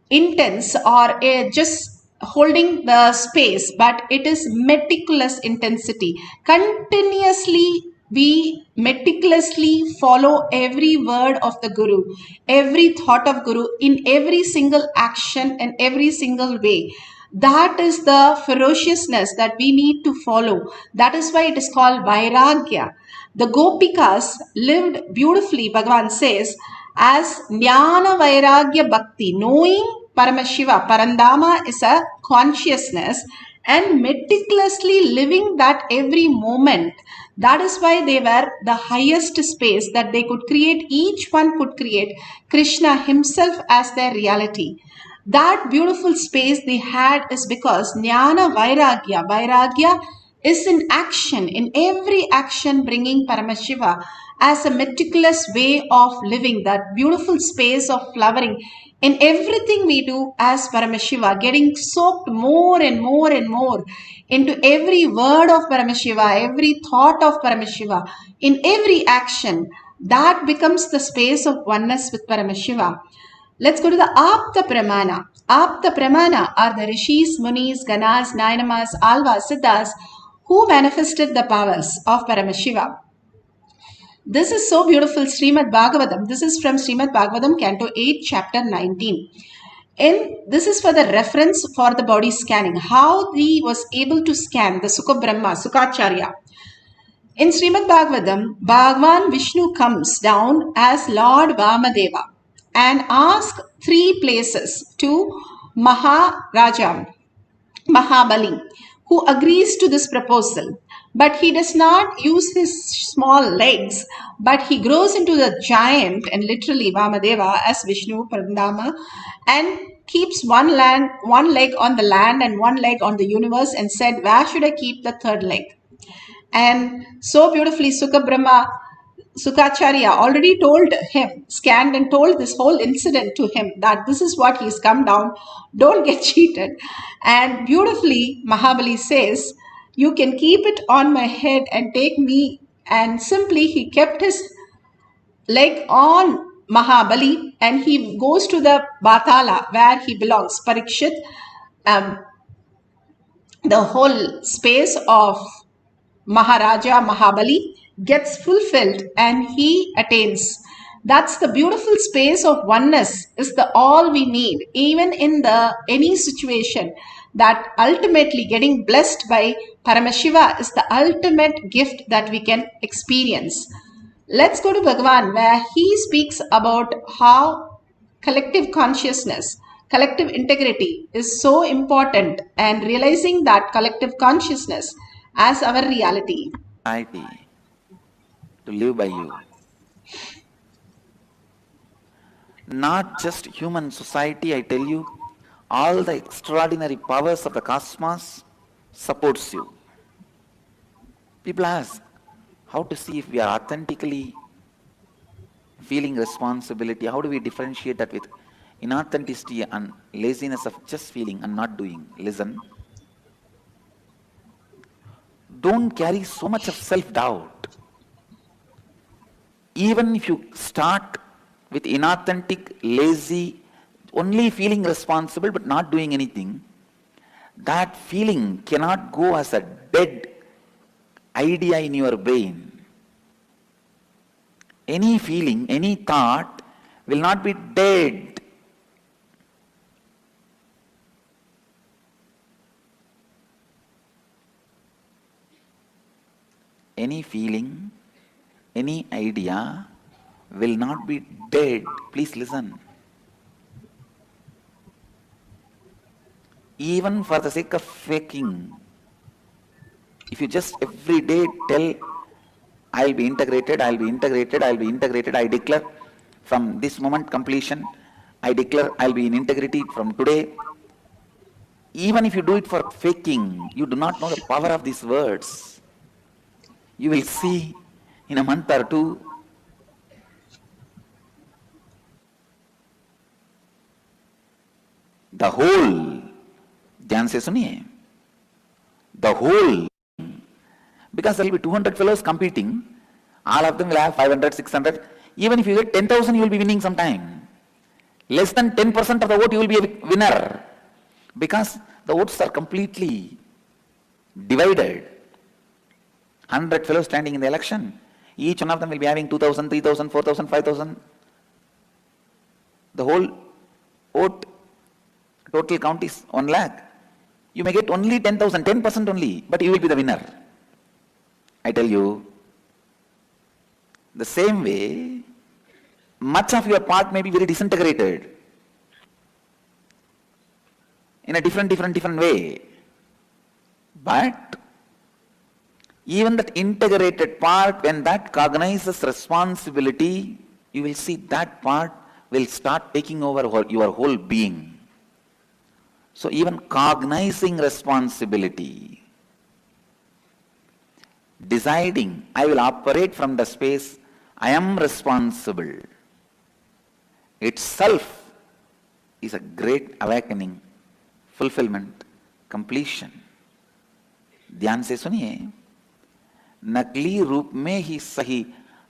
intense or just holding the space, but it is meticulous intensity. Continuously, we meticulously follow every word of the Guru, every thought of Guru in every single action and every single way. That is the ferociousness that we need to follow. That is why it is called Vairagya. The Gopikas lived beautifully, Bhagavan says, as Jnana Vairagya Bhakti, knowing Paramashiva, Parandama is a consciousness, and meticulously living that every moment. That is why they were the highest space that they could create. Each one could create Krishna himself as their reality. That beautiful space they had is because Jnana Vairagya, Vairagya is in action, in every action bringing Paramashiva as a meticulous way of living, that beautiful space of flowering In everything we do as Paramashiva, getting soaked more and more and more into every word of Paramashiva, every thought of Paramashiva, in every action, that becomes the space of oneness with Paramashiva. Let's go to the Apta Pramana. Apta Pramana are the Rishis, Munis, Ganas, Nainamas, Alvas, Siddhas who manifested the powers of Paramashiva. This is so beautiful, Srimad Bhagavatam. This is from Srimad Bhagavatam, Canto 8, Chapter 19. And this is for the reference for the body scanning. How he was able to scan the Sukha Brahma, Sukacharya. In Srimad Bhagavatam, Bhagavan Vishnu comes down as Lord Vamadeva and asks 3 places to Maharaja, Mahabali, who agrees to this proposal. But he does not use his small legs, but he grows into the giant and literally Vamadeva as Vishnu Parandama and keeps one leg on the land and one leg on the universe and said, where should I keep the third leg? And so beautifully Sukha Brahma, Sukacharya already told him, scanned and told this whole incident to him that this is what he's come down, don't get cheated. And beautifully Mahabali says, you can keep it on my head and take me. And simply he kept his leg on Mahabali and he goes to the Batala where he belongs, Parikshit. The whole space of Maharaja Mahabali gets fulfilled and he attains. That's the beautiful space of oneness is the all we need, even in the any situation. That ultimately getting blessed by Paramashiva is the ultimate gift that we can experience. Let's go to Bhagavan, where he speaks about how collective consciousness, collective integrity is so important and realizing that collective consciousness as our reality. Society to live by you. Not just human society, I tell you, all the extraordinary powers of the cosmos supports you. People ask, how to see if we are authentically feeling responsibility? How do we differentiate that with inauthenticity and laziness of just feeling and not doing? Listen. Don't carry so much of self-doubt. Even if you start with inauthentic, lazy, only feeling responsible but not doing anything, that feeling cannot go as a dead idea in your brain. Any feeling, any thought will not be dead. Any feeling, any idea will not be dead. Please listen. Even for the sake of faking, if you just every day tell, I'll be integrated, I'll be integrated, I'll be integrated, I declare from this moment completion, I declare I'll be in integrity from today. Even if you do it for faking, you do not know the power of these words. You will see in a month or two, the whole, ध्यान से सुनिए, the whole, because there will be 200 fellows competing, all of them will have 500, 600. Even if you get 10,000, you will be winning sometime. Less than 10% of the vote, you will be a winner. Because the votes are completely divided. 100 fellows standing in the election. Each one of them will be having 2,000, 3,000, 4,000, 5,000. The whole vote total count is 1 lakh. You may get only 10,000, 10% only, but you will be the winner. I tell you, the same way, much of your part may be very disintegrated in a different way. But even that integrated part, when that cognizes responsibility, you will see that part will start taking over your whole being. So even cognizing responsibility, deciding, I will operate from the space, I am responsible, itself is a great awakening, fulfillment, completion. ध्यान से सुनिए, नकली रूप में ही सही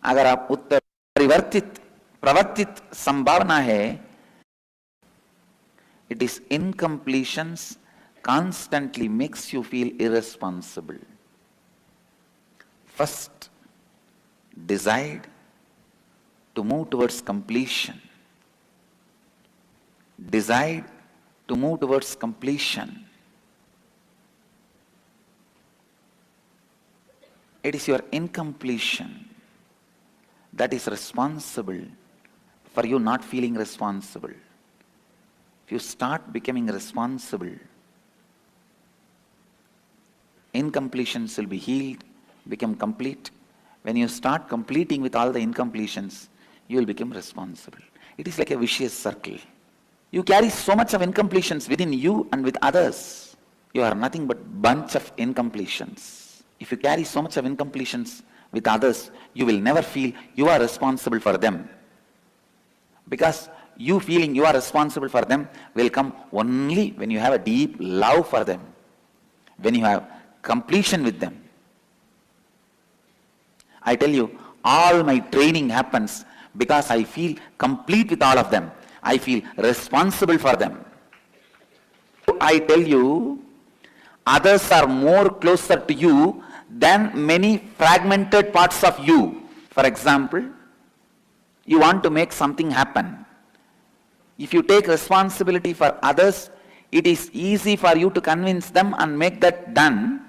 अगर आप उत्तर परिवर्तित प्रवर्तित संभावना है, it is incompletions constantly makes you feel irresponsible. First, decide to move towards completion. Decide to move towards completion. It is your incompletion that is responsible for you not feeling responsible. If you start becoming responsible, incompletions will be healed, become complete. When you start completing with all the incompletions, you will become responsible. It is like a vicious circle. You carry so much of incompletions within you and with others. You are nothing but bunch of incompletions. If you carry so much of incompletions with others, you will never feel you are responsible for them. Because you feeling you are responsible for them will come only when you have a deep love for them, when you have completion with them. I tell you, all my training happens because I feel complete with all of them. I feel responsible for them. I tell you, others are more closer to you than many fragmented parts of you. For example, you want to make something happen. If you take responsibility for others, it is easy for you to convince them and make that done,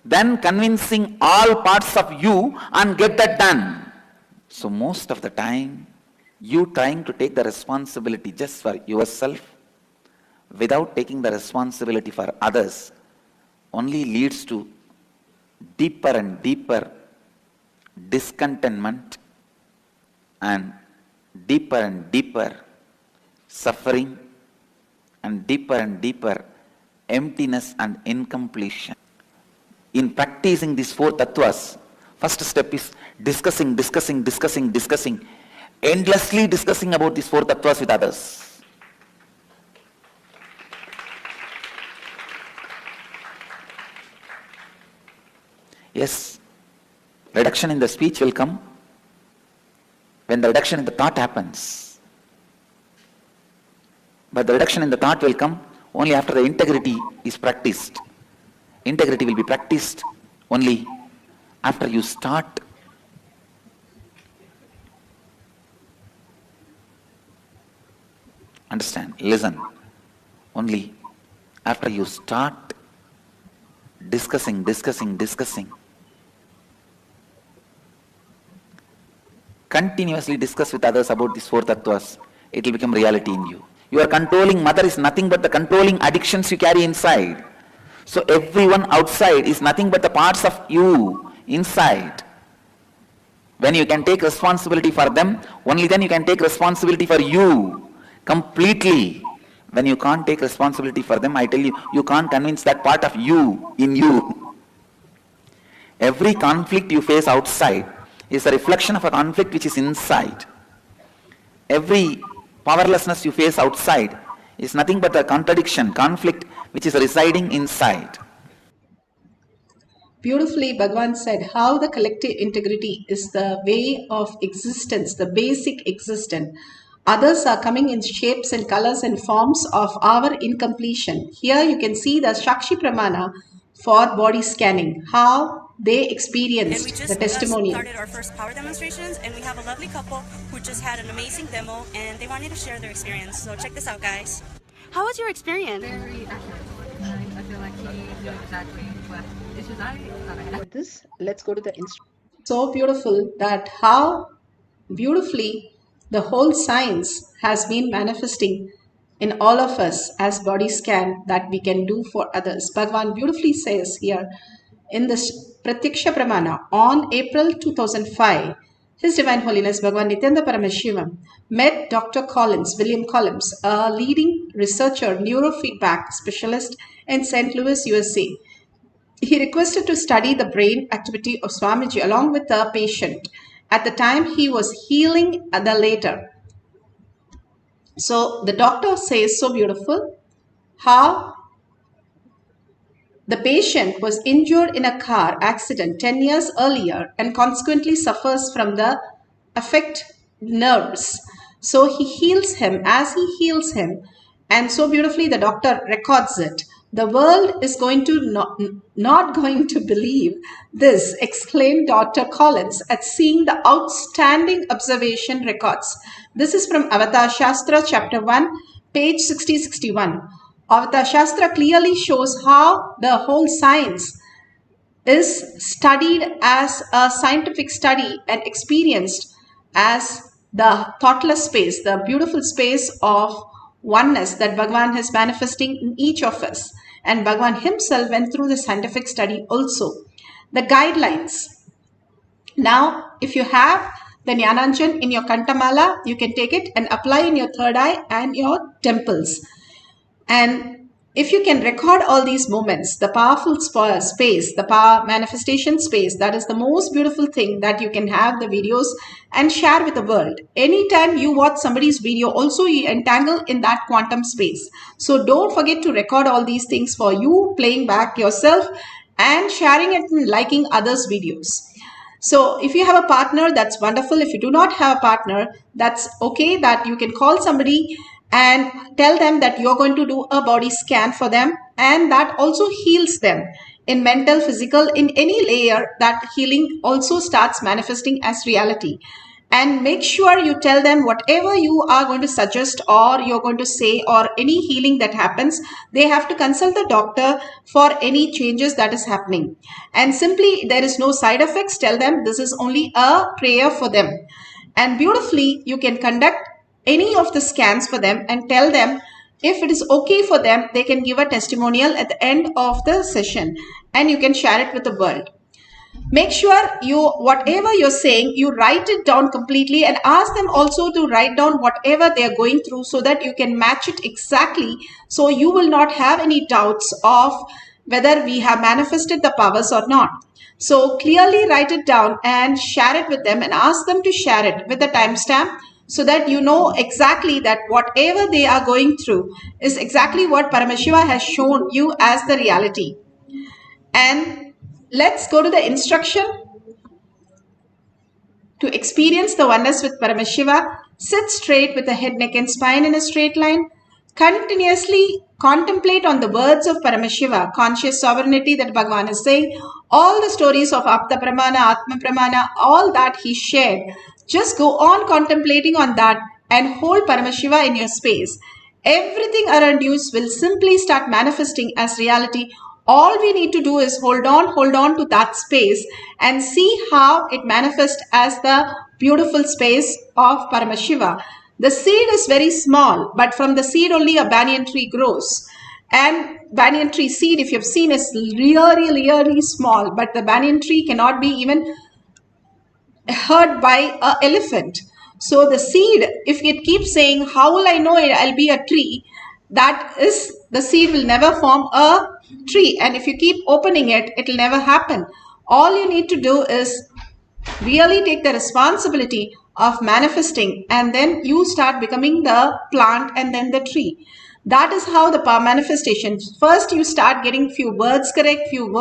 than convincing all parts of you and get that done. So most of the time, you trying to take the responsibility just for yourself without taking the responsibility for others only leads to deeper and deeper discontentment and deeper suffering and deeper emptiness and incompletion. In practicing these four tattvas, first step is discussing, endlessly discussing about these four tattvas with others. Yes, reduction in the speech will come when the reduction in the thought happens. But the reduction in the thought will come only after the integrity is practiced. Integrity will be practiced only after you start understand, listen, only after you start discussing, continuously discuss with others about these four tattvas, it will become reality in you. Your controlling mother is nothing but the controlling addictions you carry inside. So everyone outside is nothing but the parts of you inside. When you can take responsibility for them, only then you can take responsibility for you completely. When you can't take responsibility for them, I tell you, you can't convince that part of you in you. Every conflict you face outside is a reflection of a conflict which is inside. Every powerlessness you face outside is nothing but a contradiction, conflict which is residing inside. Beautifully, Bhagavan said how the collective integrity is the way of existence, the basic existence. Others are coming in shapes and colors and forms of our incompletion. Here you can see the Shakshi Pramana for body scanning, how they experienced the testimonial. And we just started our first power demonstrations, and we have a lovely couple who just had an amazing demo, and they wanted to share their experience. So check this out, guys. How was your experience? Very accurate. I feel like he knew exactly what issues I thought I had. With this, let's go to the instrument. So beautiful that how beautifully the whole science has been manifesting in all of us as body scan that we can do for others. Bhagavan beautifully says here in this Pratyaksha Pramana on April 2005, His Divine Holiness Bhagavan Nithyananda Paramashivam met Dr. William Collins, a leading researcher, neurofeedback specialist in St. Louis, USA. He requested to study the brain activity of Swamiji along with the patient. At the time, he was healing the later. So the doctor says so beautiful how the patient was injured in a car accident 10 years earlier and consequently suffers from the affect nerves. So he heals him. As he heals him, and so beautifully the doctor records it. The world is going to not going to believe this, exclaimed Dr. Collins at seeing the outstanding observation records. This is from Avatar Shastra, chapter 1, page 60-61. Avatar Shastra clearly shows how the whole science is studied as a scientific study and experienced as the thoughtless space, the beautiful space of oneness that Bhagavan is manifesting in each of us. And Bhagavan himself went through the scientific study also. The guidelines. Now, if you have the Jnananjan in your Kantamala, you can take it and apply in your third eye and your temples. And if you can record all these moments, the powerful space, the power manifestation space, that is the most beautiful thing that you can have the videos and share with the world. Anytime you watch somebody's video, also you entangle in that quantum space. So don't forget to record all these things for you, playing back yourself and sharing it and liking others' videos. So if you have a partner, that's wonderful. If you do not have a partner, that's okay, that you can call somebody and tell them that you're going to do a body scan for them, and that also heals them in mental, physical, in any layer. That healing also starts manifesting as reality. And make sure you tell them whatever you are going to suggest or you're going to say, or any healing that happens, they have to consult the doctor for any changes that is happening. And simply, there is no side effects, tell them this is only a prayer for them. And beautifully, you can conduct any of the scans for them and tell them if it is okay for them, they can give a testimonial at the end of the session and you can share it with the world. Make sure you, whatever you're saying, you write it down completely and ask them also to write down whatever they are going through so that you can match it exactly. So you will not have any doubts of whether we have manifested the powers or not. So clearly write it down and share it with them and ask them to share it with the timestamp so that you know exactly that whatever they are going through is exactly what Paramashiva has shown you as the reality. And let's go to the instruction. To experience the oneness with Paramashiva, sit straight with the head, neck and spine in a straight line. Continuously contemplate on the words of Paramashiva, conscious sovereignty that Bhagavan is saying. All the stories of Apta Pramana, Atma Pramana, all that he shared. Just go on contemplating on that and hold Paramashiva in your space. Everything around you will simply start manifesting as reality. All we need to do is hold on to that space and see how it manifests as the beautiful space of Paramashiva. The seed is very small, but from the seed only a banyan tree grows. And banyan tree seed, if you've seen, is really small, but the banyan tree cannot be even heard by an elephant. So the seed, if it keeps saying, how will I know I'll be a tree? That is, the seed will never form a tree. And if you keep opening it, it will never happen. All you need to do is really take the responsibility of manifesting, and then you start becoming the plant and then the tree. That is how the power manifestation. First, you start getting few words correct, few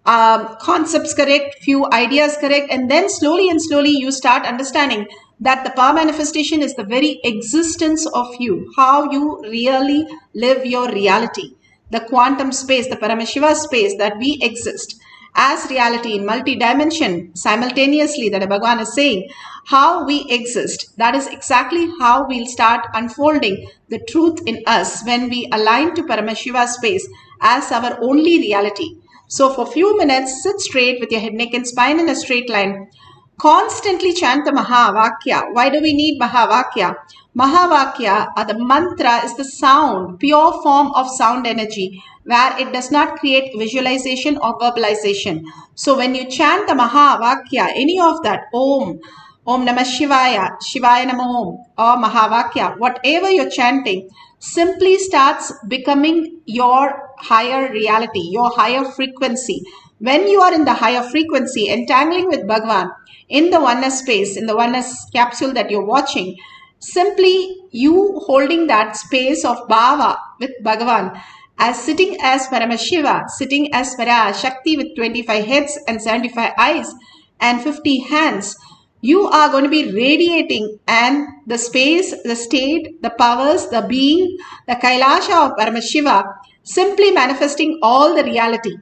concepts correct, few ideas correct, and then slowly you start understanding that the power manifestation is the very existence of you, how you really live your reality. The quantum space, the Paramashiva space, that we exist as reality in multi-dimension simultaneously, that Bhagavan is saying, how we exist. That is exactly how we'll start unfolding the truth in us when we align to Paramashiva space as our only reality. So for a few minutes, sit straight with your head, neck and spine in a straight line. Constantly chant the Mahavakya. Why do we need Mahavakya? Mahavakya, or the mantra, is the sound, pure form of sound energy, where it does not create visualization or verbalization. So when you chant the Mahavakya, any of that, Om Namah Shivaya, Shivaya Namo Om, or Mahavakya, whatever you're chanting, simply starts becoming your higher reality, your higher frequency. When you are in the higher frequency, entangling with Bhagavan, in the oneness space, in the oneness capsule that you're watching, simply you holding that space of bhava with Bhagavan, as sitting as Paramashiva, sitting as Parashakti with 25 heads and 75 eyes and 50 hands, you are going to be radiating, and the space, the state, the powers, the being, the Kailasa of Paramashiva, simply manifesting all the reality.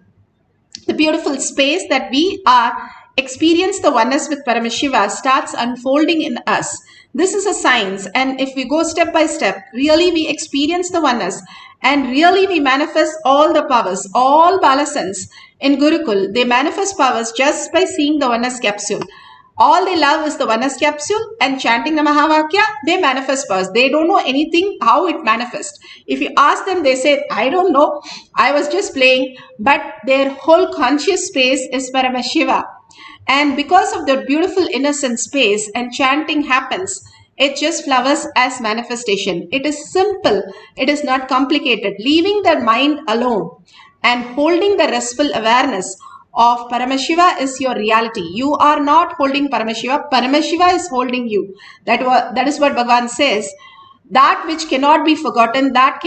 The beautiful space that we are experience the oneness with Paramashiva starts unfolding in us. This is a science, and if we go step by step, really we experience the oneness and really we manifest all the powers. All Balasans in Gurukul, they manifest powers just by seeing the oneness capsule. All they love is the oneness capsule and chanting the Mahavakya, they manifest powers. They don't know anything how it manifests. If you ask them, they say, I don't know, I was just playing, but their whole conscious space is Paramashiva. And because of that beautiful innocent space and chanting happens, it just flowers as manifestation. It is simple, it is not complicated. Leaving the mind alone and holding the restful awareness of Paramashiva is your reality. You are not holding Paramashiva. Paramashiva is holding you. That is what Bhagavan says. That which cannot be forgotten, that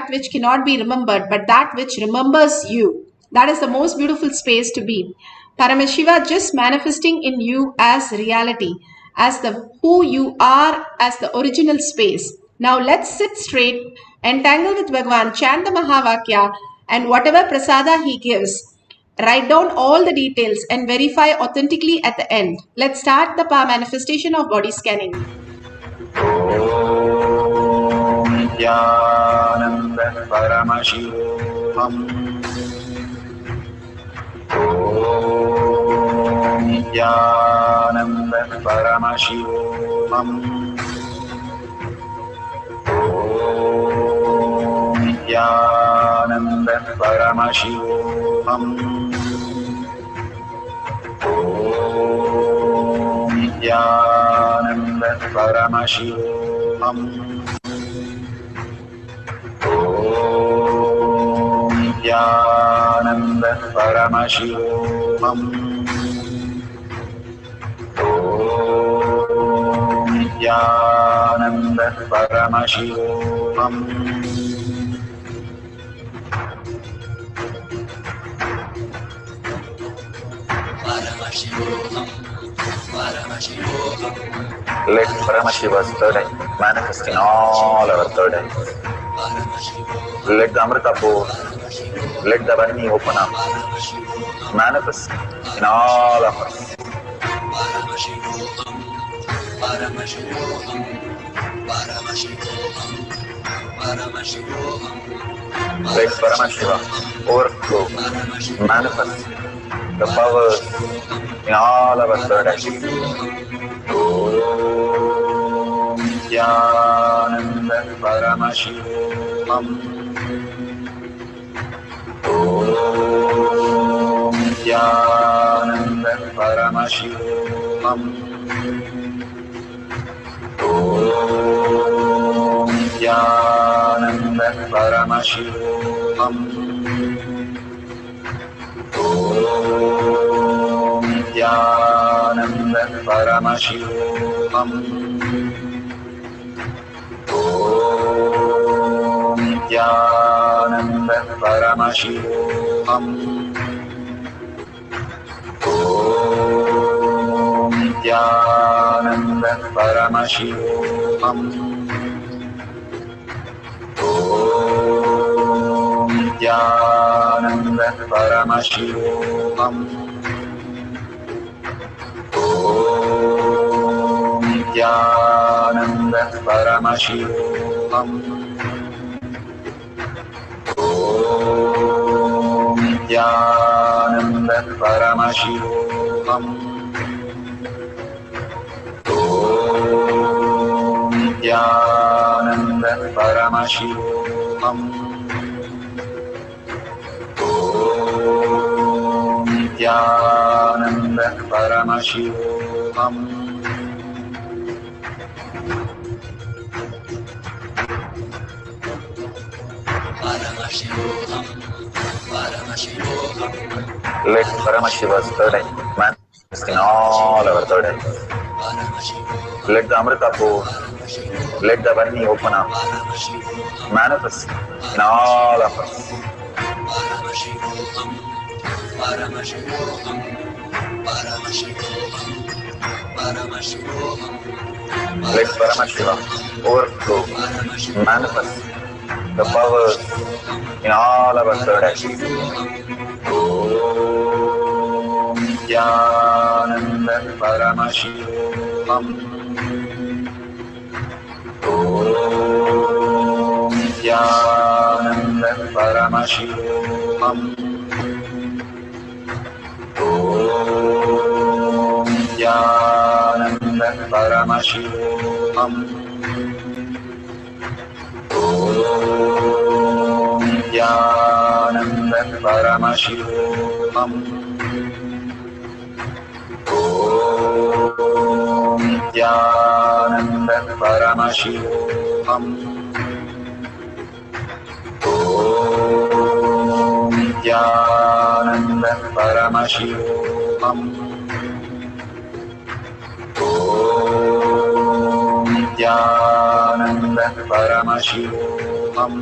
which cannot be remembered, but that which remembers you. That is the most beautiful space to be. Paramashiva just manifesting in you as reality, as the who you are, as the original space. Now let's sit straight, entangle with Bhagavan, chant the Mahavakya, and whatever prasada he gives, write down all the details and verify authentically at the end. Let's start the manifestation of body scanning. Nithyananda Paramashivoham. Nithyananda Paramashivoham. Nithyananda Paramashivoham. Nithyananda Paramashivoham. Nithyananda Paramashivoham. Nithyananda Paramashivoham. Let Paramashiva's third eye manifest in all our third eyes. Let the Amrita pour, let the Varni open up, manifest in all of us. Let Paramashiva overflow, manifest the powers in all our third eyes. Om Nithyananda Paramashivoham. Om Nithyananda Paramashivoham. Om Nithyananda Paramashivoham. Om Nithyananda Paramashivoham. Om Nithyananda Paramashivoham. Om Nithyananda Paramashivoham. Om Nithyananda Paramashivoham. Om Nithyananda Paramashivoham. Om Nithyananda Paramashivoham. Om Nithyananda Paramashivoham. Om Nithyananda Paramashivoham. Let Paramashiva's third eye manifest in all our third eyes. Let the Amrita pour. Let the Varni open up. Manifest in all of us. Paramashivoham, Paramashivoham, Paramashivoham, Paramashivoham. Let Paramashiva overflow, manifest the powers in all our third eye. Om Nithyananda Paramashivam. Om Nithyananda Paramashivam. Om Nithyananda Paramashivam. Om Nithyananda Paramashivoham. Om Nithyananda Paramashivoham. Om Nithyananda Paramashivoham. Om Nithyananda Paramashivoham. Om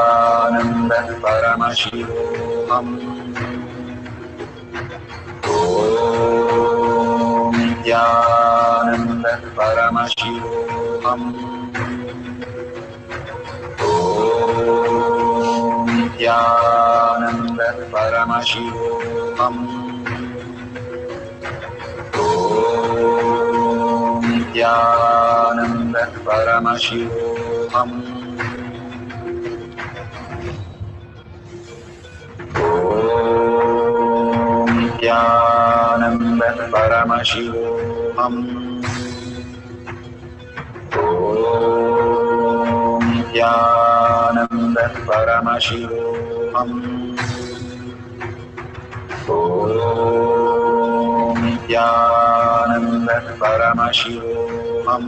Nithyananda Paramashivoham. Om Nithyananda Paramashivoham. Om Nithyananda Paramashivoham. Om Nithyananda Paramashivoham. Om Nithyananda Paramashivoham. Om Nithyananda Paramashivoham. Om Nithyananda Paramashivoham.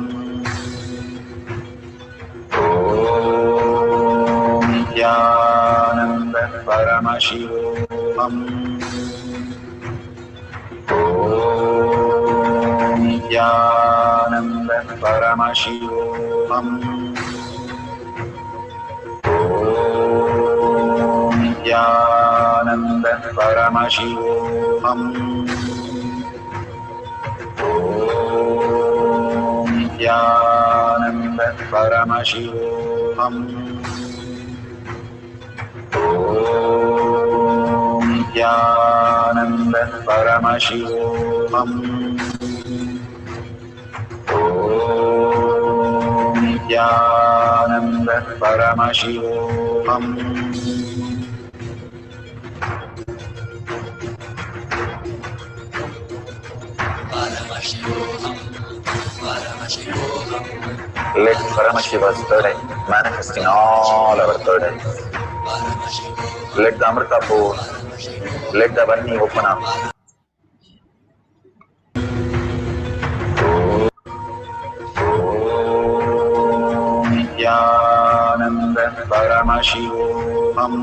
Om Nithyananda Paramashivoham. Om Nithyananda Paramashivoham. Om Nithyananda Paramashivoham. Om Nithyananda Paramashivoham. Om Nithyananda Paramashivoham. Om Nithyananda Paramashivoham. Paramashivoham, Paramashivoham. Let Paramashiva's third eye manifest in all our third eyes. Let the Amrita pour. Let the Varni open up. Om Nithyananda Paramashivoham.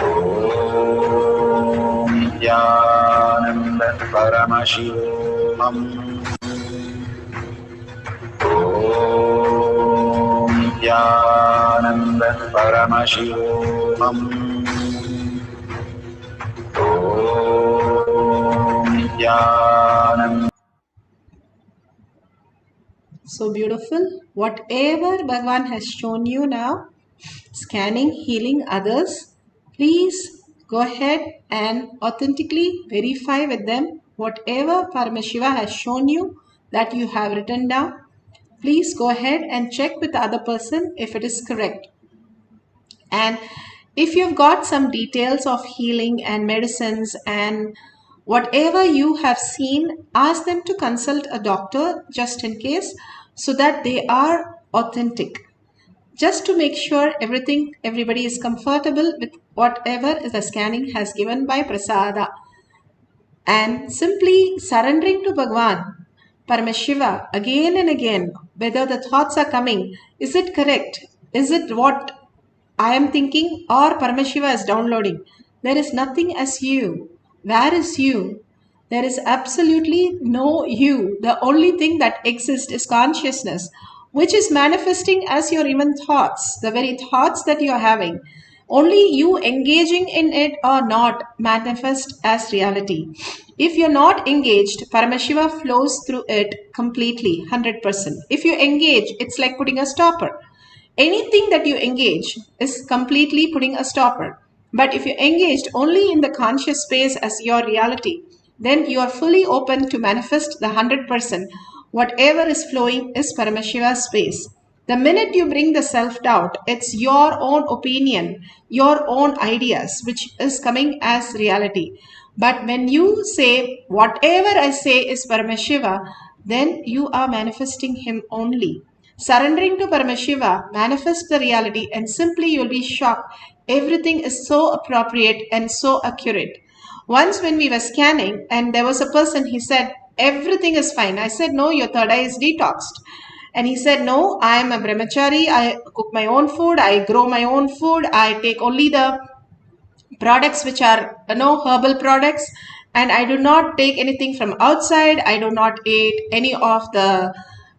Om Nithyananda Paramashivoham. Om Nithyananda Paramashivoham. Om Nithyananda. So beautiful. Whatever Bhagavan has shown you now, scanning, healing others, please go ahead and authentically verify with them whatever Paramashiva has shown you that you have written down. Please go ahead and check with the other person if it is correct. And if you've got some details of healing and medicines and whatever you have seen, ask them to consult a doctor just in case, so that they are authentic. Just to make sure everybody is comfortable with whatever the scanning has given by Prasada. And simply surrendering to Bhagavan, Paramashiva, again and again, whether the thoughts are coming, is it correct? Is it what I am thinking, or Paramashiva is downloading? There is nothing as you. Where is you? There is absolutely no you. The only thing that exists is consciousness, which is manifesting as your even thoughts, the very thoughts that you are having. Only you engaging in it or not manifest as reality. If you're not engaged, Paramashiva flows through it completely, 100%. If you engage, it's like putting a stopper. Anything that you engage is completely putting a stopper. But if you're engaged only in the conscious space as your reality, then you are fully open to manifest the 100%. Whatever is flowing is Paramashiva space. The minute you bring the self-doubt, it's your own opinion, your own ideas, which is coming as reality. But when you say, whatever I say is Paramashiva, then you are manifesting him only. Surrendering to Paramashiva, manifest the reality, and simply you'll be shocked. Everything is so appropriate and so accurate. Once when we were scanning and there was a person, he said, everything is fine. I said, no, your third eye is detoxed. And he said, no, I am a brahmachari. I cook my own food. I grow my own food. I take only the products which are herbal products, and I do not take anything from outside. I do not eat any of the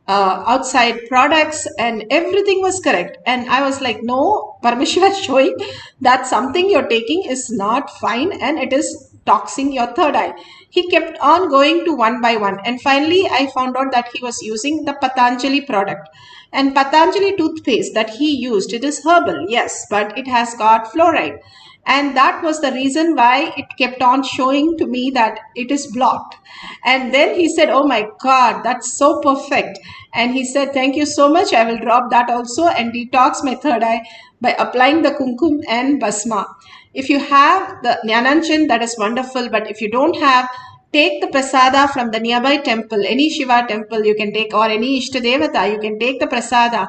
outside products, and everything was correct. And I was like, no, Paramashiva is showing that something you're taking is not fine and it is toxing your third eye. He kept on going to one by one, and finally I found out that he was using the Patanjali product. And Patanjali toothpaste that he used, it is herbal, yes, but it has got fluoride. And that was the reason why it kept on showing to me that it is blocked. And then he said, oh my God, that's so perfect. And he said, thank you so much. I will drop that also and detox my third eye by applying the kumkum and basma. If you have the Jnananchan, that is wonderful. But if you don't have, take the prasada from the nearby temple, any Shiva temple you can take, or any Ishtadevata, you can take the prasada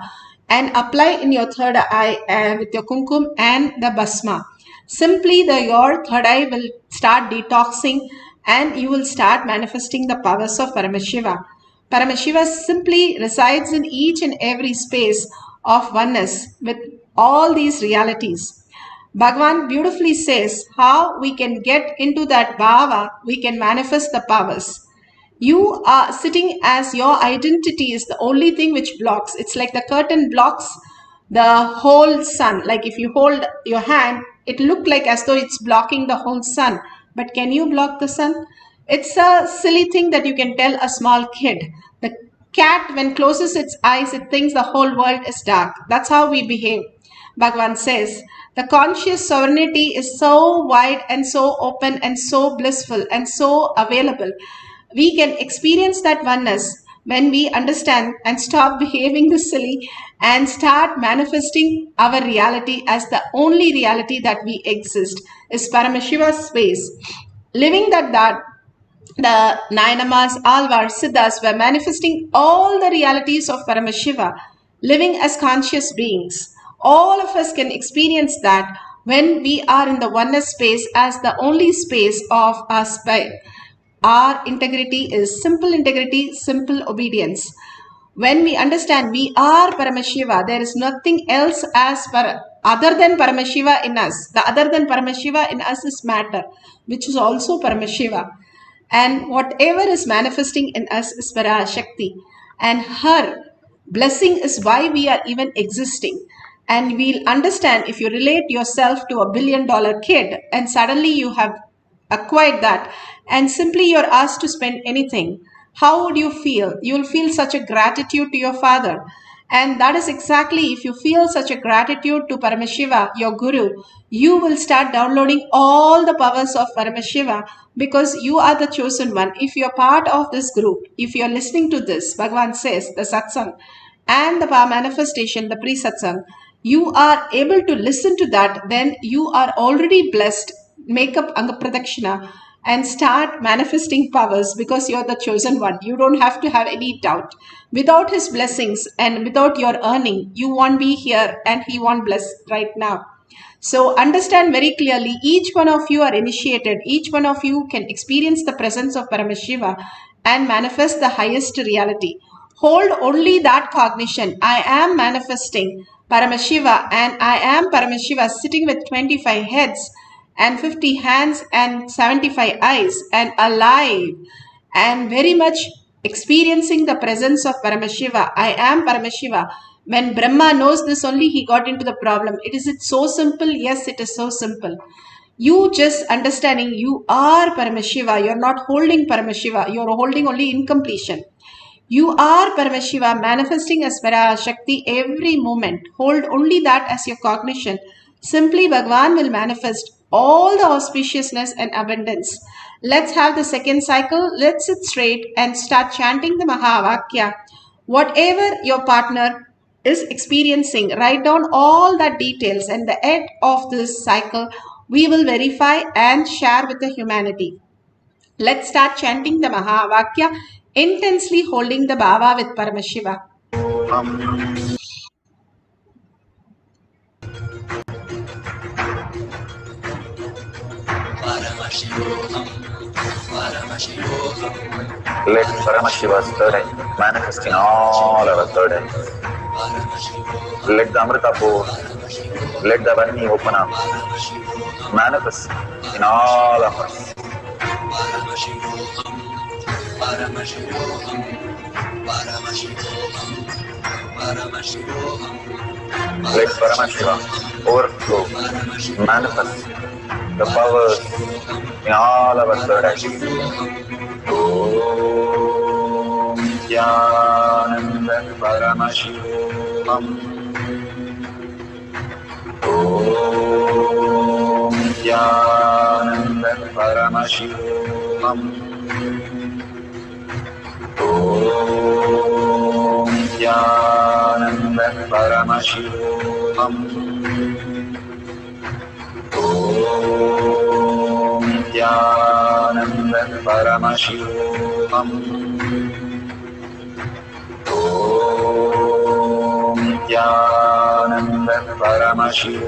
and apply in your third eye with your kumkum and the basma. Simply your third eye will start detoxing and you will start manifesting the powers of Paramashiva. Paramashiva simply resides in each and every space of oneness with all these realities. Bhagavan beautifully says how we can get into that bhava, we can manifest the powers. You are sitting as your identity is the only thing which blocks. It's like the curtain blocks the whole sun. Like if you hold your hand, it looked like as though it's blocking the whole sun. But can you block the sun? It's a silly thing that you can tell a small kid. The cat, when closes its eyes, it thinks the whole world is dark. That's how we behave. Bhagavan says, the conscious sovereignty is so wide and so open and so blissful and so available. We can experience that oneness when we understand and stop behaving this silly and start manifesting our reality as the only reality that we exist is Paramashiva's space. Living that the Nayanamas, Alvars, Siddhas were manifesting all the realities of Paramashiva, living as conscious beings. All of us can experience that when we are in the oneness space as the only space of our spirit. Our integrity is simple integrity, simple obedience. When we understand we are Paramashiva, there is nothing else other than Paramashiva in us. The other than Paramashiva in us is matter, which is also Paramashiva. And whatever is manifesting in us is Parashakti. And her blessing is why we are even existing. And we'll understand if you relate yourself to a $1 billion kid and suddenly you have acquired that and simply you're asked to spend anything, how would you feel? You'll feel such a gratitude to your father. And that is exactly, if you feel such a gratitude to Paramashiva, your guru, you will start downloading all the powers of Paramashiva because you are the chosen one. If you're part of this group, if you're listening to this, Bhagavan says, the Satsang and the power manifestation, the pre-Satsang, you are able to listen to that, then you are already blessed. Make up Anga Pradakshina and start manifesting powers because you're the chosen one. You don't have to have any doubt. Without his blessings and without your earning, you won't be here and he won't bless right now. So understand very clearly, each one of you are initiated. Each one of you can experience the presence of Paramashiva and manifest the highest reality. Hold only that cognition. I am manifesting Paramashiva and I am Paramashiva sitting with 25 heads. and 50 hands and 75 eyes and alive and very much experiencing the presence of Paramashiva. I am Paramashiva. When Brahma knows this only, he got into the problem. Is it so simple? Yes, it is so simple. You just understanding you are Paramashiva. You're not holding Paramashiva. You're holding only incompletion. You are Paramashiva manifesting as Parashakti every moment. Hold only that as your cognition. Simply Bhagwan will manifest all the auspiciousness and abundance. Let's have the second cycle. Let's sit straight and start chanting the Mahavakya. Whatever your partner is experiencing, write down all the details, and the end of this cycle we will verify and share with the humanity. Let's start chanting the Mahavakya, intensely holding the Bhava with Paramashiva. Paramashivoham, Paramashivoham. Let Paramashiva's third eye manifest in all our third eyes. Let the Amrita pour, let the Varni open up, manifest in all of us. Paramashivoham, Paramashivoham, Paramashivoham, Paramashivoham. Let Paramashiva overflow, manifest the powers in all our third eyes. Om Nithyananda Paramashivam. Om Nithyananda Paramashivam. Om Nithyananda Paramashivam. Om Nithyananda Paramashivam. Om Nithyananda Paramashivam.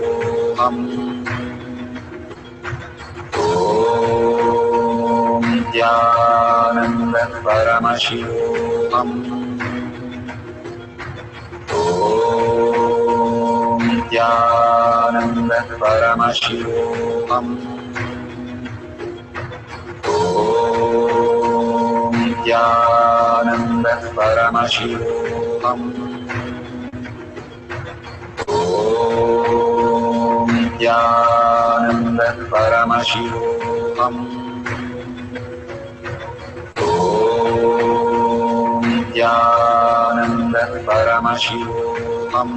Om Nithyananda Paramashivam. Om Nithyananda Paramashivoham. Om Nithyananda Paramashivoham. Om Nithyananda Paramashivoham. Om Nithyananda Paramashivoham.